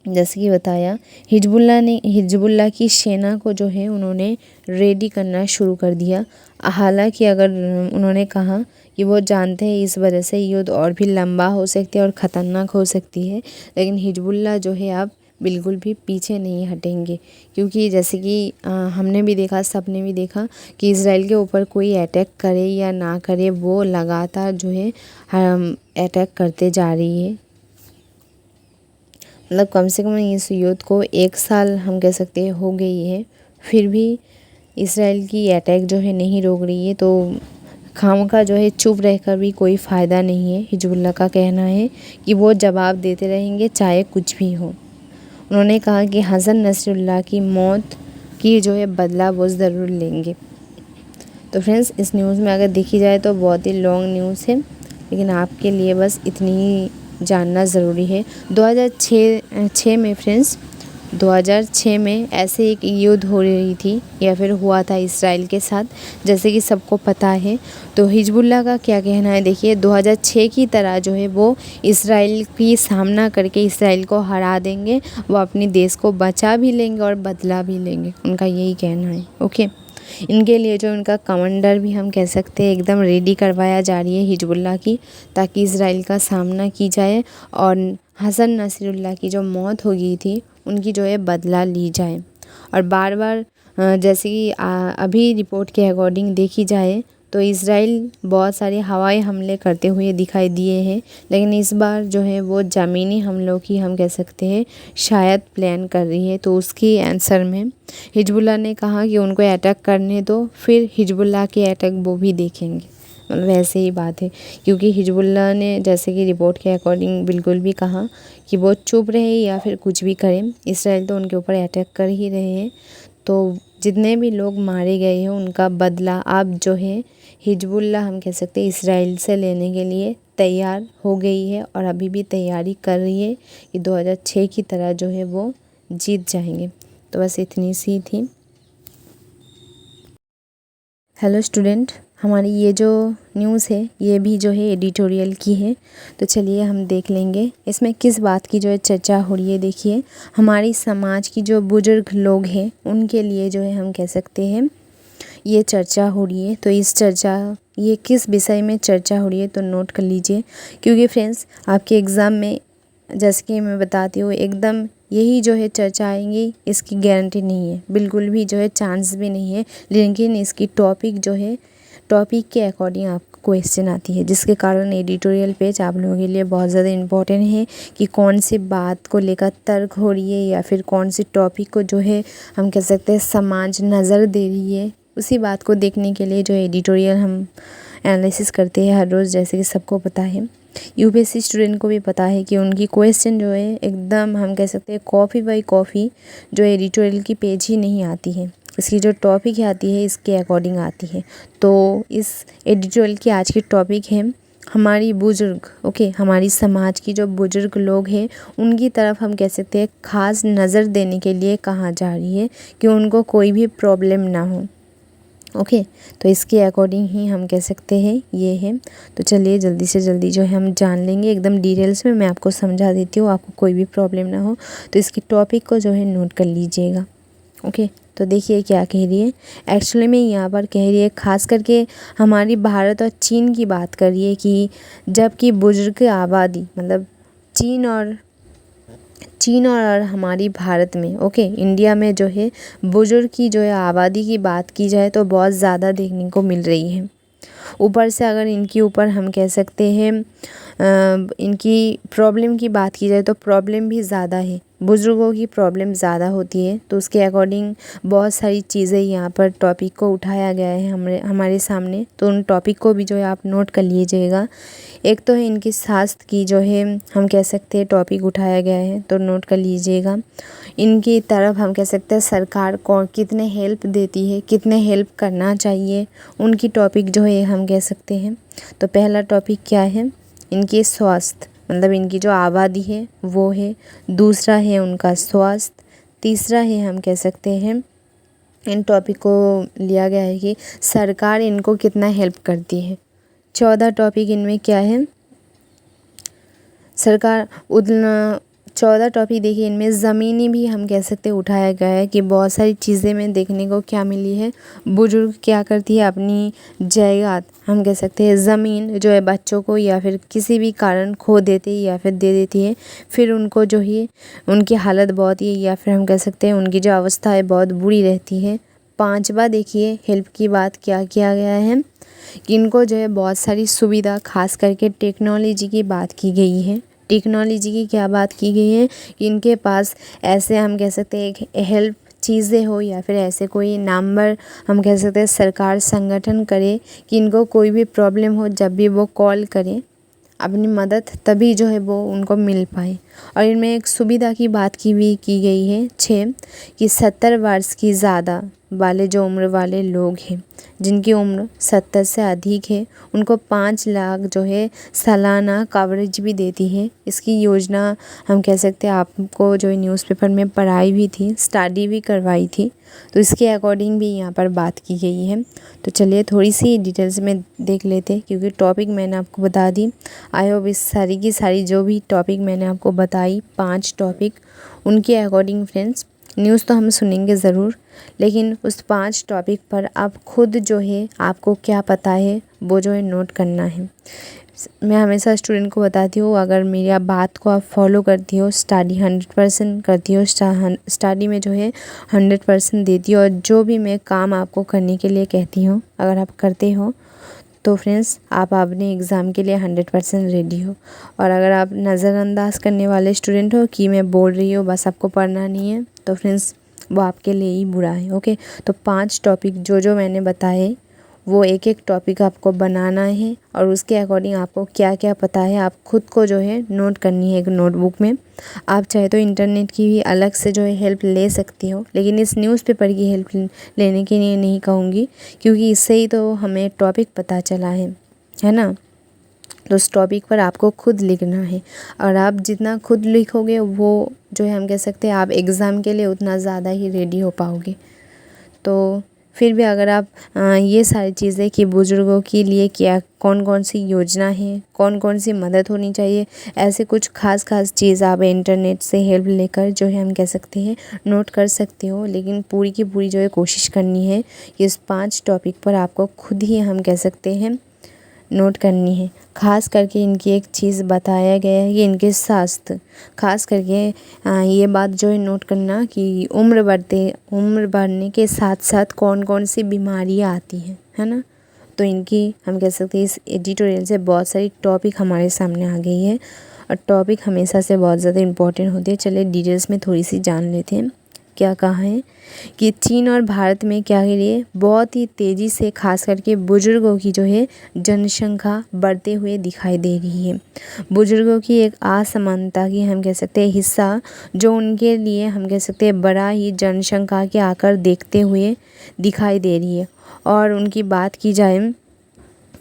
जैसे कि बताया हिजबुल्लाह की सेना को जो है उन्होंने रेडी करना शुरू कर दिया। हालांकि अगर उन्होंने कहा कि वो जानते हैं इस वजह से युद्ध और भी लंबा हो सकती है और ख़तरनाक हो सकती है, लेकिन हिजबुल्लाह जो है अब बिल्कुल भी पीछे नहीं हटेंगे। क्योंकि जैसे कि हमने भी देखा, सबने भी देखा कि इसराइल के ऊपर कोई अटैक करे या ना करे, वो लगातार जो है अटैक करते जा रही है। मतलब कम से कम इस युद्ध को 1 साल हम कह सकते हैं हो गई है, फिर भी इसराइल की अटैक जो है नहीं रोक रही है। तो खामखा जो है चुप रहकर भी कोई फ़ायदा नहीं है। हिजबुल्लाह का कहना है कि वो जवाब देते रहेंगे चाहे कुछ भी हो। उन्होंने कहा कि हसन नसरुल्लाह की मौत की जो है बदला वो ज़रूर लेंगे। तो फ्रेंड्स इस न्यूज़ में अगर देखी जाए तो बहुत ही लॉन्ग न्यूज़ है, लेकिन आपके लिए बस इतनी ही जानना ज़रूरी है। 2006 में फ्रेंड्स 2006 में ऐसे एक युद्ध हो रही थी या फिर हुआ था इसराइल के साथ, जैसे कि सबको पता है। तो हिजबुल्लाह का क्या कहना है, देखिए 2006 की तरह जो है वो इसराइल की सामना करके इसराइल को हरा देंगे, वो अपने देश को बचा भी लेंगे और बदला भी लेंगे, उनका यही कहना है। ओके, इनके लिए जो उनका कमांडर भी हम कह सकते हैं एकदम रेडी करवाया जा रही है हिजबुल्लाह की, ताकि इसराइल का सामना की जाए और हसन नसरुल्लाह की जो मौत हो गई थी उनकी जो है बदला ली जाए। और बार बार जैसे कि अभी रिपोर्ट के अकॉर्डिंग देखी जाए तो इसराइल बहुत सारे हवाई हमले करते हुए दिखाई दिए हैं, लेकिन इस बार जो है वो ज़मीनी हमलों की हम कह सकते हैं शायद प्लान कर रही है। तो उसकी आंसर में हिजबुल्लाह ने कहा कि उनको अटैक करने दो, फिर हिजबुल्लाह के अटैक वो भी देखेंगे। मतलब ऐसे ही बात है, क्योंकि हिजबुल्लाह ने जैसे कि रिपोर्ट के अकॉर्डिंग बिल्कुल भी कहा कि वो चुप रहे या फिर कुछ भी करें, इसराइल तो उनके ऊपर अटैक कर ही रहे हैं। तो जितने भी लोग मारे गए हैं उनका बदला अब जो है हिजबुल्लाह हम कह सकते हैं इसराइल से लेने के लिए तैयार हो गई है और अभी भी तैयारी कर रही है कि 2006 की तरह जो है वो जीत जाएंगे। तो बस इतनी सी थी। हेलो स्टूडेंट, हमारी ये जो न्यूज़ है ये भी जो है एडिटोरियल की है, तो चलिए हम देख लेंगे इसमें किस बात की जो है चर्चा हो रही है। देखिए हमारी समाज की जो बुजुर्ग लोग हैं उनके लिए जो है हम कह सकते हैं ये चर्चा हो रही है। तो ये किस विषय में चर्चा हो रही है तो नोट कर लीजिए, क्योंकि फ्रेंड्स आपके एग्ज़ाम में जैसे कि मैं बताती हूँ एकदम यही जो है चर्चा आएंगी इसकी गारंटी नहीं है, बिल्कुल भी जो है चांस भी नहीं है। लेकिन इसकी टॉपिक जो है टॉपिक के अकॉर्डिंग आपको क्वेश्चन आती है, जिसके कारण एडिटोरियल पेज आप लोगों के लिए बहुत ज़्यादा इम्पोर्टेंट है कि कौन सी बात को लेकर तर्क हो रही है या फिर कौन सी टॉपिक को जो है हम कह सकते हैं समाज नज़र दे रही है। उसी बात को देखने के लिए जो एडिटोरियल हम एनालिसिस करते हैं हर रोज़, जैसे कि सबको पता है। यूपीएससी स्टूडेंट को भी पता है कि उनकी क्वेश्चन जो है एकदम हम कह सकते हैं कॉपी बाई कॉपी जो एडिटोरियल की पेज ही नहीं आती है, इसकी जो टॉपिक आती है इसके अकॉर्डिंग आती है। तो इस एडिटोरियल की आज की टॉपिक है हमारी बुजुर्ग, ओके, हमारी समाज की जो बुजुर्ग लोग हैं उनकी तरफ हम कह सकते हैं ख़ास नज़र देने के लिए कहा जा रही है कि उनको कोई भी प्रॉब्लम ना हो, ओके। तो इसके अकॉर्डिंग ही हम कह सकते हैं ये है। तो चलिए जल्दी से जल्दी जो है हम जान लेंगे एकदम डिटेल्स में, मैं आपको समझा देती हूँ, आपको कोई भी प्रॉब्लम ना हो। तो इसकी टॉपिक को जो है नोट कर लीजिएगा, ओके। तो देखिए क्या कह रही है। एक्चुअली में यहाँ पर कह रही है ख़ास करके हमारी भारत और चीन की बात कर रही है कि जबकि बुजुर्ग आबादी मतलब चीन और हमारी भारत में, ओके, इंडिया में जो है बुजुर्ग की जो है आबादी की बात की जाए तो बहुत ज़्यादा देखने को मिल रही है। ऊपर से अगर इनके ऊपर हम कह सकते हैं इनकी प्रॉब्लम की बात की जाए तो प्रॉब्लम भी ज़्यादा है, बुज़ुर्गों की प्रॉब्लम ज़्यादा होती है। तो उसके अकॉर्डिंग बहुत सारी चीज़ें यहाँ पर टॉपिक को उठाया गया है हमारे सामने। तो उन टॉपिक को भी जो है आप नोट कर लीजिएगा। एक तो है इनकी स्वास्थ्य की जो है हम कह सकते हैं टॉपिक उठाया गया है, तो नोट कर लीजिएगा। इनकी तरफ हम कह सकते हैं सरकार को कितने हेल्प देती है, कितने हेल्प करना चाहिए, उनकी टॉपिक जो है हम कह सकते हैं। तो पहला टॉपिक क्या है, इनकी स्वास्थ्य मतलब इनकी जो आबादी है वो है। दूसरा है उनका स्वास्थ्य। तीसरा है हम कह सकते हैं इन टॉपिक को लिया गया है कि सरकार इनको कितना हेल्प करती है। चौथा टॉपिक इनमें क्या है, सरकार 14 टॉपिक देखिए इनमें ज़मीनी भी हम कह सकते हैं उठाया गया है कि बहुत सारी चीज़ें में देखने को क्या मिली है, बुजुर्ग क्या करती है अपनी जायदाद हम कह सकते हैं ज़मीन जो है बच्चों को या फिर किसी भी कारण खो देती है या फिर दे देती है, फिर उनको जो है उनकी हालत बहुत ही या फिर हम कह सकते हैं उनकी जो अवस्था है बहुत बुरी रहती है। पांचवा देखिए हेल्प की बात क्या किया गया है कि इनको जो है बहुत सारी सुविधा खास करके टेक्नोलॉजी की बात की गई है। टेक्नोलॉजी की क्या बात की गई है कि इनके पास ऐसे हम कह सकते हैं एक हेल्प चीज़ें हो या फिर ऐसे कोई नंबर हम कह सकते हैं सरकार संगठन करे कि इनको कोई भी प्रॉब्लम हो जब भी वो कॉल करें अपनी मदद तभी जो है वो उनको मिल पाए। और इनमें एक सुविधा की बात की गई है 6 कि 70 वर्ष की ज़्यादा वाले जो उम्र वाले लोग हैं जिनकी उम्र 70 से अधिक है उनको 5 लाख जो है सालाना कवरेज भी देती है। इसकी योजना हम कह सकते हैं आपको जो न्यूज़पेपर में पढ़ाई भी थी, स्टडी भी करवाई थी, तो इसके अकॉर्डिंग भी यहाँ पर बात की गई है। तो चलिए थोड़ी सी डिटेल्स में देख लेते हैं क्योंकि टॉपिक मैंने आपको बता दी। आई होप इस सारी की सारी जो भी टॉपिक मैंने आपको बताई 5 टॉपिक उनके अकॉर्डिंग फ्रेंड्स न्यूज़ तो हम सुनेंगे ज़रूर, लेकिन उस 5 टॉपिक पर आप खुद जो है आपको क्या पता है वो जो है नोट करना है। मैं हमेशा स्टूडेंट को बताती हूँ अगर मेरी बात को आप फॉलो करती हो, स्टडी 100% करती हो, स्टडी में जो है 100% देती हो और जो भी मैं काम आपको करने के लिए कहती हूँ अगर आप करते हो तो फ्रेंड्स आप अपने एग्ज़ाम के लिए 100% रेडी हो। और अगर आप नज़रअंदाज करने वाले स्टूडेंट हो कि मैं बोल रही हूँ बस आपको पढ़ना नहीं है तो फ्रेंड्स वो आपके लिए ही बुरा है, ओके। तो 5 टॉपिक जो मैंने बताए वो एक एक टॉपिक आपको बनाना है और उसके अकॉर्डिंग आपको क्या क्या पता है आप खुद को जो है नोट करनी है एक नोटबुक में। आप चाहे तो इंटरनेट की भी अलग से जो है हेल्प ले सकती हो, लेकिन इस न्यूज़पेपर की हेल्प लेने के लिए नहीं कहूँगी क्योंकि इससे ही तो हमें टॉपिक पता चला है ना। तो उस टॉपिक पर आपको खुद लिखना है और आप जितना खुद लिखोगे वो जो है हम कह सकते हैं आप एग्ज़ाम के लिए उतना ज़्यादा ही रेडी हो पाओगे। तो फिर भी अगर आप ये सारी चीज़ें कि बुज़ुर्गों के लिए क्या कौन कौन सी योजना है, कौन कौन सी मदद होनी चाहिए, ऐसे कुछ खास चीज़ आप इंटरनेट से हेल्प लेकर जो है हम कह सकते हैं नोट कर सकते हो। लेकिन पूरी की पूरी जो है कोशिश करनी है कि इस 5 टॉपिक पर आपको खुद ही हम कह सकते हैं नोट करनी है। खास करके इनकी एक चीज़ बताया गया है कि इनके स्वास्थ्य, खास करके ये बात जो है नोट करना कि उम्र बढ़ने के साथ साथ कौन कौन सी बीमारियाँ आती हैं, है ना। तो इनकी हम कह सकते हैं इस एडिटोरियल से बहुत सारी टॉपिक हमारे सामने आ गई है और टॉपिक हमेशा से बहुत ज़्यादा इम्पोर्टेंट होते हैं। चलिए डिटेल्स में थोड़ी सी जान लेते हैं। क्या कहा है कि चीन और भारत में क्या के लिए बहुत ही तेज़ी से खास करके बुजुर्गों की जो है जनसंख्या बढ़ते हुए दिखाई दे रही है। बुजुर्गों की एक असमानता की हम कह सकते हैं हिस्सा जो उनके लिए हम कह सकते हैं बड़ा ही जनसंख्या के आकर देखते हुए दिखाई दे रही है। और उनकी बात की जाए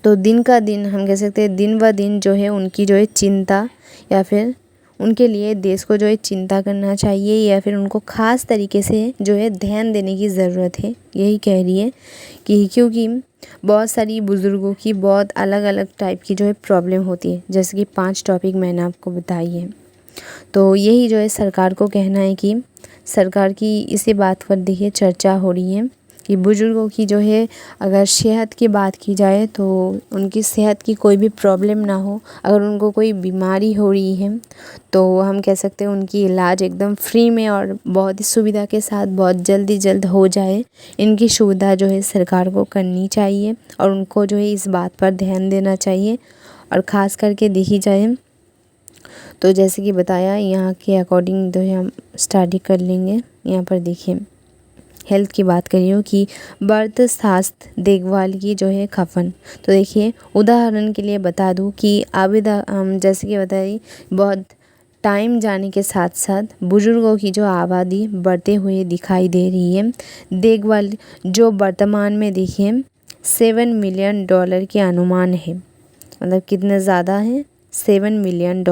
तो दिन का दिन हम कह सकते हैं दिन ब दिन जो है उनकी जो है चिंता या फिर उनके लिए देश को जो है चिंता करना चाहिए या फिर उनको ख़ास तरीके से जो है ध्यान देने की ज़रूरत है। यही कह रही है कि क्योंकि बहुत सारी बुज़ुर्गों की बहुत अलग अलग टाइप की जो है प्रॉब्लम होती है, जैसे कि 5 टॉपिक मैंने आपको बताई है। तो यही जो है सरकार को कहना है कि सरकार की इसी बात पर देखिए चर्चा हो रही है कि बुज़ुर्गों की जो है अगर सेहत की बात की जाए तो उनकी सेहत की कोई भी प्रॉब्लम ना हो। अगर उनको कोई बीमारी हो रही है तो हम कह सकते हैं उनकी इलाज एकदम फ्री में और बहुत ही सुविधा के साथ बहुत जल्द हो जाए। इनकी सुविधा जो है सरकार को करनी चाहिए और उनको जो है इस बात पर ध्यान देना चाहिए। और ख़ास करके देखी जाए तो जैसे कि बताया यहाँ के अकॉर्डिंग जो है हम स्टडी कर लेंगे। यहाँ पर देखिए हेल्थ की बात करी हो कि बर्थ स्वास्थ्य देखभाल की जो है खपन। तो देखिए उदाहरण के लिए बता दूं कि जैसे कि बताइए बहुत टाइम जाने के साथ साथ बुजुर्गों की जो आबादी बढ़ते हुए दिखाई दे रही है। देखभाल जो वर्तमान में देखिए $7 मिलियन के अनुमान है। मतलब कितने ज़्यादा है, $7 मिलियन।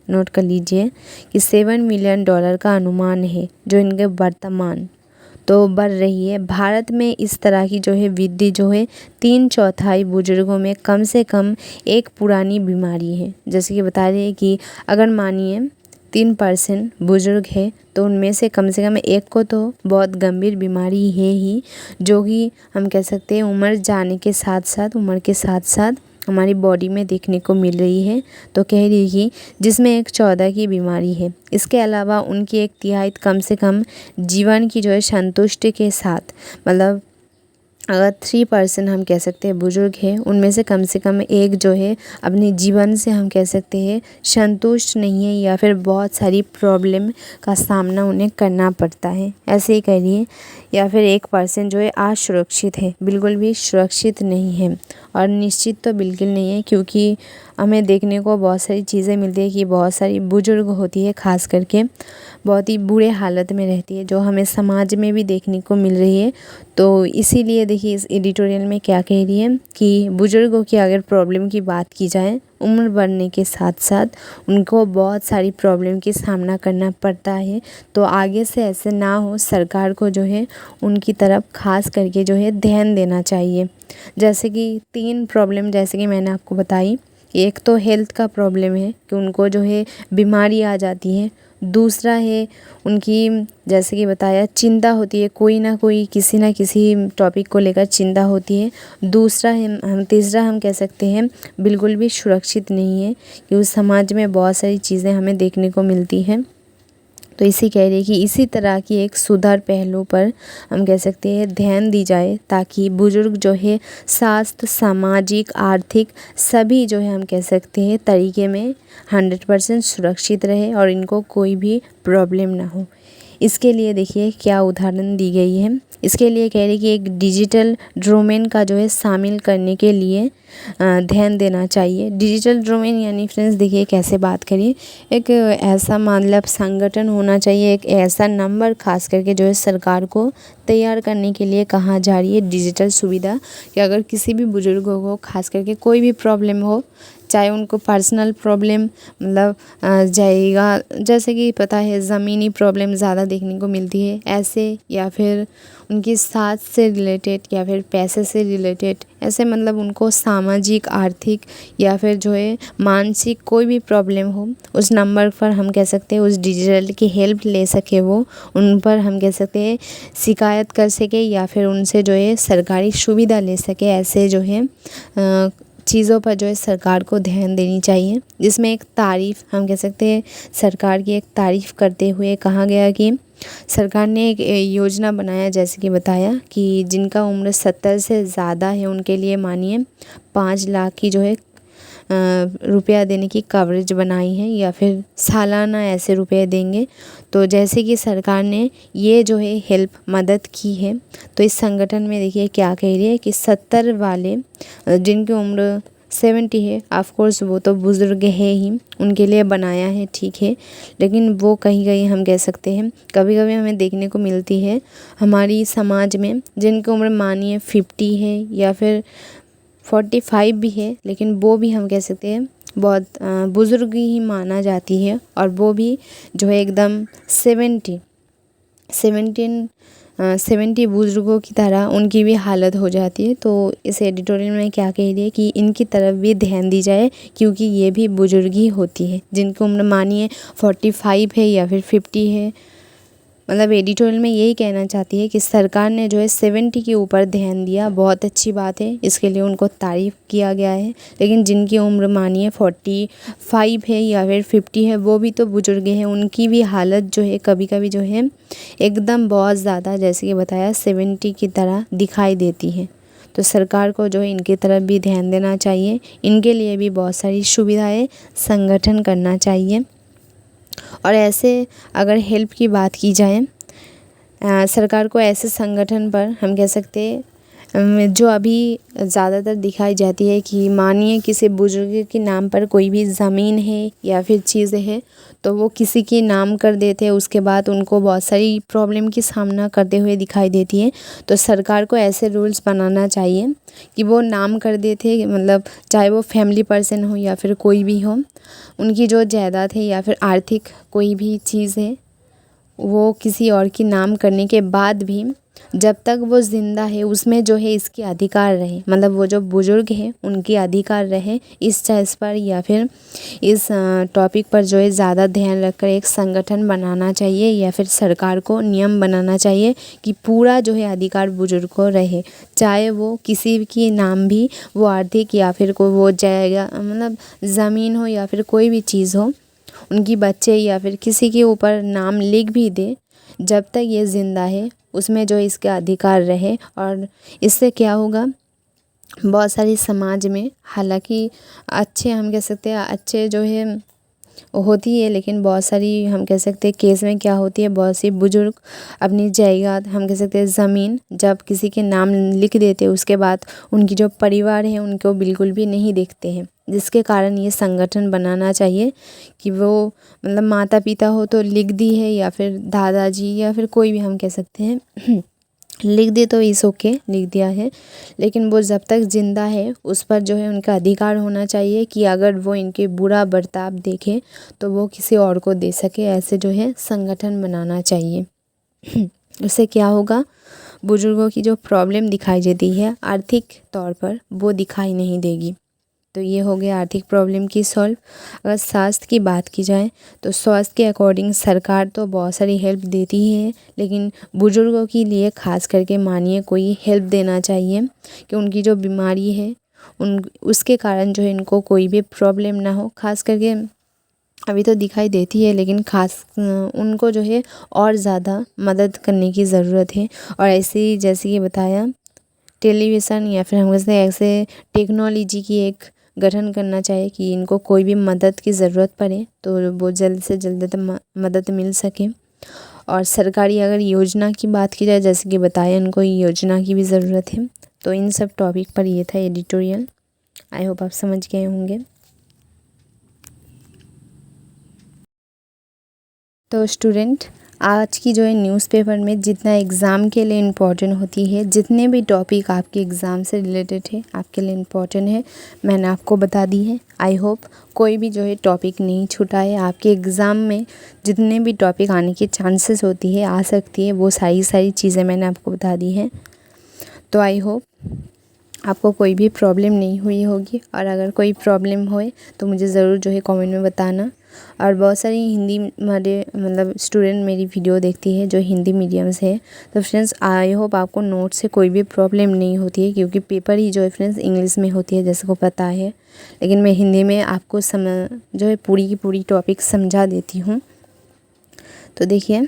नोट कर लीजिए कि $7 मिलियन का अनुमान है जो इनके वर्तमान तो बढ़ रही है। भारत में इस तरह की जो है वृद्धि जो है 3/4 बुजुर्गों में कम से कम एक पुरानी बीमारी है। जैसे कि बता रहे हैं कि अगर मानिए 3% बुजुर्ग है तो उनमें से कम एक को तो बहुत गंभीर बीमारी है ही, जो कि हम कह सकते हैं उम्र के साथ साथ हमारी बॉडी में देखने को मिल रही है। तो कह रही कि जिसमें 1/14 की बीमारी है। इसके अलावा उनकी 1/3 कम से कम जीवन की जो है संतुष्टि के साथ, मतलब अगर 3% हम कह सकते हैं बुजुर्ग हैं उनमें से कम एक जो है अपने जीवन से हम कह सकते हैं संतुष्ट नहीं है या फिर बहुत सारी प्रॉब्लम का सामना उन्हें करना पड़ता है, ऐसे ही करिए। या फिर 1% जो है असुरक्षित है, बिल्कुल भी सुरक्षित नहीं है और निश्चित तो बिल्कुल नहीं है, क्योंकि हमें देखने को बहुत सारी चीज़ें मिलती है कि बहुत सारी बुजुर्ग होती है खास करके बहुत ही बुरे हालत में रहती है, जो हमें समाज में भी देखने को मिल रही है। तो इसीलिए देखिए इस एडिटोरियल में क्या कह रही है कि बुजुर्गों की अगर प्रॉब्लम की बात की जाए, उम्र बढ़ने के साथ साथ उनको बहुत सारी प्रॉब्लम की सामना करना पड़ता है। तो आगे से ऐसे ना हो, सरकार को जो है उनकी तरफ खास करके जो है ध्यान देना चाहिए। जैसे कि 3 प्रॉब्लम जैसे कि मैंने आपको बताई, एक तो हेल्थ का प्रॉब्लम है कि उनको जो है बीमारी आ जाती है। दूसरा है उनकी जैसे कि बताया चिंता होती है, कोई ना कोई किसी ना किसी टॉपिक को लेकर चिंता होती है। तीसरा हम कह सकते हैं बिल्कुल भी सुरक्षित नहीं है कि उस समाज में बहुत सारी चीज़ें हमें देखने को मिलती हैं। तो इसी कह रही है कि इसी तरह की एक सुधार पहलू पर हम कह सकते हैं ध्यान दी जाए, ताकि बुजुर्ग जो है स्वास्थ्य, सामाजिक, आर्थिक सभी जो है हम कह सकते हैं तरीके में 100% सुरक्षित रहे और इनको कोई भी प्रॉब्लम ना हो। इसके लिए देखिए क्या उदाहरण दी गई है। इसके लिए कह रही कि एक डिजिटल डोमेन का जो है शामिल करने के लिए ध्यान देना चाहिए। डिजिटल डोमेन यानी फ्रेंड्स देखिए कैसे बात करिए, एक ऐसा मतलब संगठन होना चाहिए, एक ऐसा नंबर खास करके जो है सरकार को तैयार करने के लिए कहा जा रही है डिजिटल सुविधा, कि अगर किसी भी बुजुर्गों को खास करके कोई भी प्रॉब्लम हो, चाहे उनको पर्सनल प्रॉब्लम मतलब जाएगा, जैसे कि पता है ज़मीनी प्रॉब्लम ज़्यादा देखने को मिलती है ऐसे, या फिर उनकी साथ से रिलेटेड या फिर पैसे से रिलेटेड, ऐसे मतलब उनको सामाजिक, आर्थिक या फिर जो है मानसिक कोई भी प्रॉब्लम हो, उस नंबर पर हम कह सकते हैं उस डिजिटल की हेल्प ले सके, वो उन पर हम कह सकते हैं शिकायत कर सके या फिर उनसे जो है सरकारी सुविधा ले सके। ऐसे जो है चीज़ों पर जो है सरकार को ध्यान देनी चाहिए, जिसमें एक तारीफ़ हम कह सकते हैं, सरकार की एक तारीफ़ करते हुए कहा गया कि सरकार ने एक योजना बनाया, जैसे कि बताया कि जिनका उम्र 70 से ज़्यादा है उनके लिए मानिए 5 लाख की जो है रुपया देने की कवरेज बनाई है, या फिर सालाना ऐसे रुपए देंगे। तो जैसे कि सरकार ने ये जो है हेल्प मदद की है, तो इस संगठन में देखिए क्या कह रही है कि 70 वाले जिनकी उम्र 70 है, ऑफ कोर्स वो तो बुज़ुर्ग है ही, उनके लिए बनाया है, ठीक है। लेकिन वो कहीं कहीं हम कह सकते हैं कभी कभी हमें देखने को मिलती है हमारी समाज में जिनकी उम्र मानिए 50 है या फिर 45 भी है, लेकिन वो भी हम कह सकते हैं बहुत बुज़ुर्ग ही माना जाती है, और वो भी जो है एकदम 70 बुज़ुर्गों की तरह उनकी भी हालत हो जाती है। तो इस एडिटोरियल में क्या कह रही है कि इनकी तरफ भी ध्यान दी जाए, क्योंकि ये भी बुज़ुर्ग ही होती है जिनकी उम्र मानिए 45 है या फिर 50 है। मतलब एडिटोरियल में यही कहना चाहती है कि सरकार ने जो है 70 के ऊपर ध्यान दिया, बहुत अच्छी बात है, इसके लिए उनको तारीफ़ किया गया है। लेकिन जिनकी उम्र मानिए 45 है या फिर 50 है, वो भी तो बुजुर्ग हैं, उनकी भी हालत जो है कभी कभी जो है एकदम बहुत ज़्यादा, जैसे कि बताया 70 की तरह दिखाई देती है। तो सरकार को जो है इनकी तरफ भी ध्यान देना चाहिए, इनके लिए भी बहुत सारी सुविधाएँ संगठन करना चाहिए। और ऐसे अगर हेल्प की बात की जाए, सरकार को ऐसे संगठन पर हम कह सकते हैं जो अभी ज़्यादातर दिखाई जाती है कि मानिए किसी बुजुर्ग के नाम पर कोई भी ज़मीन है या फिर चीज़ें हैं, तो वो किसी के नाम कर देते हैं, उसके बाद उनको बहुत सारी प्रॉब्लम की सामना करते हुए दिखाई देती है। तो सरकार को ऐसे रूल्स बनाना चाहिए कि वो नाम कर देते, मतलब चाहे वो फैमिली पर्सन हो या फिर कोई भी हो, उनकी जो जायदाद है या फिर आर्थिक कोई भी चीज़ है, वो किसी और की नाम करने के बाद भी जब तक वो ज़िंदा है उसमें जो है इसके अधिकार रहे, मतलब वो जो बुज़ुर्ग हैं उनके अधिकार रहे, इस चीज़ पर या फिर इस टॉपिक पर जो है ज़्यादा ध्यान रखकर एक संगठन बनाना चाहिए, या फिर सरकार को नियम बनाना चाहिए कि पूरा जो है अधिकार बुज़ुर्ग को रहे, चाहे वो किसी की नाम भी वो आर्थिक या फिर कोई वो जाएगा, मतलब ज़मीन हो या फिर कोई भी चीज़ हो, उनकी बच्चे या फिर किसी के ऊपर नाम लिख भी दे, जब तक ये ज़िंदा है उसमें जो इसका अधिकार रहे। और इससे क्या होगा, बहुत सारी समाज में हालांकि अच्छे हम कह सकते हैं अच्छे जो है होती है, लेकिन बहुत सारी हम कह सकते हैं केस में क्या होती है, बहुत सी बुजुर्ग अपनी जायदाद हम कह सकते हैं ज़मीन जब किसी के नाम लिख देते हैं, उसके बाद उनकी जो परिवार है उनको बिल्कुल भी नहीं देखते हैं, जिसके कारण ये संगठन बनाना चाहिए कि वो मतलब माता पिता हो तो लिख दी है, या फिर दादाजी या फिर कोई भी हम कह सकते हैं लिख दे तो इस ओके लिख दिया है, लेकिन वो जब तक ज़िंदा है उस पर जो है उनका अधिकार होना चाहिए कि अगर वो इनके बुरा बर्ताव देखे तो वो किसी और को दे सके, ऐसे जो है संगठन बनाना चाहिए। उससे क्या होगा, बुजुर्गों की जो प्रॉब्लम दिखाई देती है आर्थिक तौर पर वो दिखाई नहीं देगी। तो ये हो गया आर्थिक प्रॉब्लम की सॉल्व। अगर स्वास्थ्य की बात की जाए तो स्वास्थ्य के अकॉर्डिंग सरकार तो बहुत सारी हेल्प देती ही है, लेकिन बुज़ुर्गों के लिए ख़ास करके मानिए कोई हेल्प देना चाहिए कि उनकी जो बीमारी है उसके कारण जो है इनको कोई भी प्रॉब्लम ना हो। ख़ास करके अभी तो दिखाई देती है, लेकिन ख़ास उनको जो है और ज़्यादा मदद करने की ज़रूरत है। और ऐसे ही जैसे कि बताया टेलीविज़न या फिर हम कहते हैं ऐसे टेक्नोलॉजी की एक गठन करना चाहिए कि इनको कोई भी मदद की ज़रूरत पड़े तो वो जल्द से जल्द मदद मिल सके। और सरकारी अगर योजना की बात की जाए, जैसे कि बताया इनको योजना की भी ज़रूरत है। तो इन सब टॉपिक पर ये था एडिटोरियल। आई होप आप समझ गए होंगे। तो स्टूडेंट, आज की जो है न्यूज़पेपर में जितना एग्ज़ाम के लिए इम्पोर्टेंट होती है, जितने भी टॉपिक आपके एग्ज़ाम से रिलेटेड है आपके लिए इम्पोर्टेंट है, मैंने आपको बता दी है। आई होप कोई भी जो है टॉपिक नहीं छूटा है। आपके एग्ज़ाम में जितने भी टॉपिक आने की चांसेस होती है आ सकती है, वो सारी चीज़ें मैंने आपको बता दी हैं। तो आई होप आपको कोई भी प्रॉब्लम नहीं हुई होगी, और अगर कोई प्रॉब्लम होए तो मुझे ज़रूर जो है कमेंट में बताना। और बहुत सारी हिंदी हमारे मतलब स्टूडेंट मेरी वीडियो देखती है जो हिंदी मीडियम से है। तो फ्रेंड्स आई होप आपको नोट से कोई भी प्रॉब्लम नहीं होती है, क्योंकि पेपर ही जो है फ्रेंड्स इंग्लिश में होती है जैसे को पता है, लेकिन मैं हिंदी में आपको जो है पूरी की पूरी टॉपिक समझा देती हूँ। तो देखिए,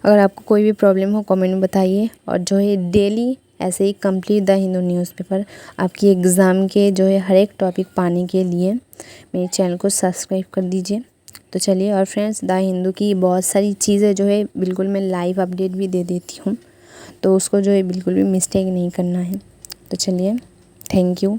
अगर आपको कोई भी प्रॉब्लम हो कमेंट में बताइए, और जो है डेली ऐसे ही कंप्लीट द हिंदू न्यूज़पेपर आपकी एग्ज़ाम के जो है हर एक टॉपिक पाने के लिए मेरे चैनल को सब्सक्राइब कर दीजिए। तो चलिए, और फ्रेंड्स द हिंदू की बहुत सारी चीज़ें जो है बिल्कुल मैं लाइव अपडेट भी दे देती हूँ, तो उसको जो है बिल्कुल भी मिस्टेक नहीं करना है। तो चलिए, थैंक यू।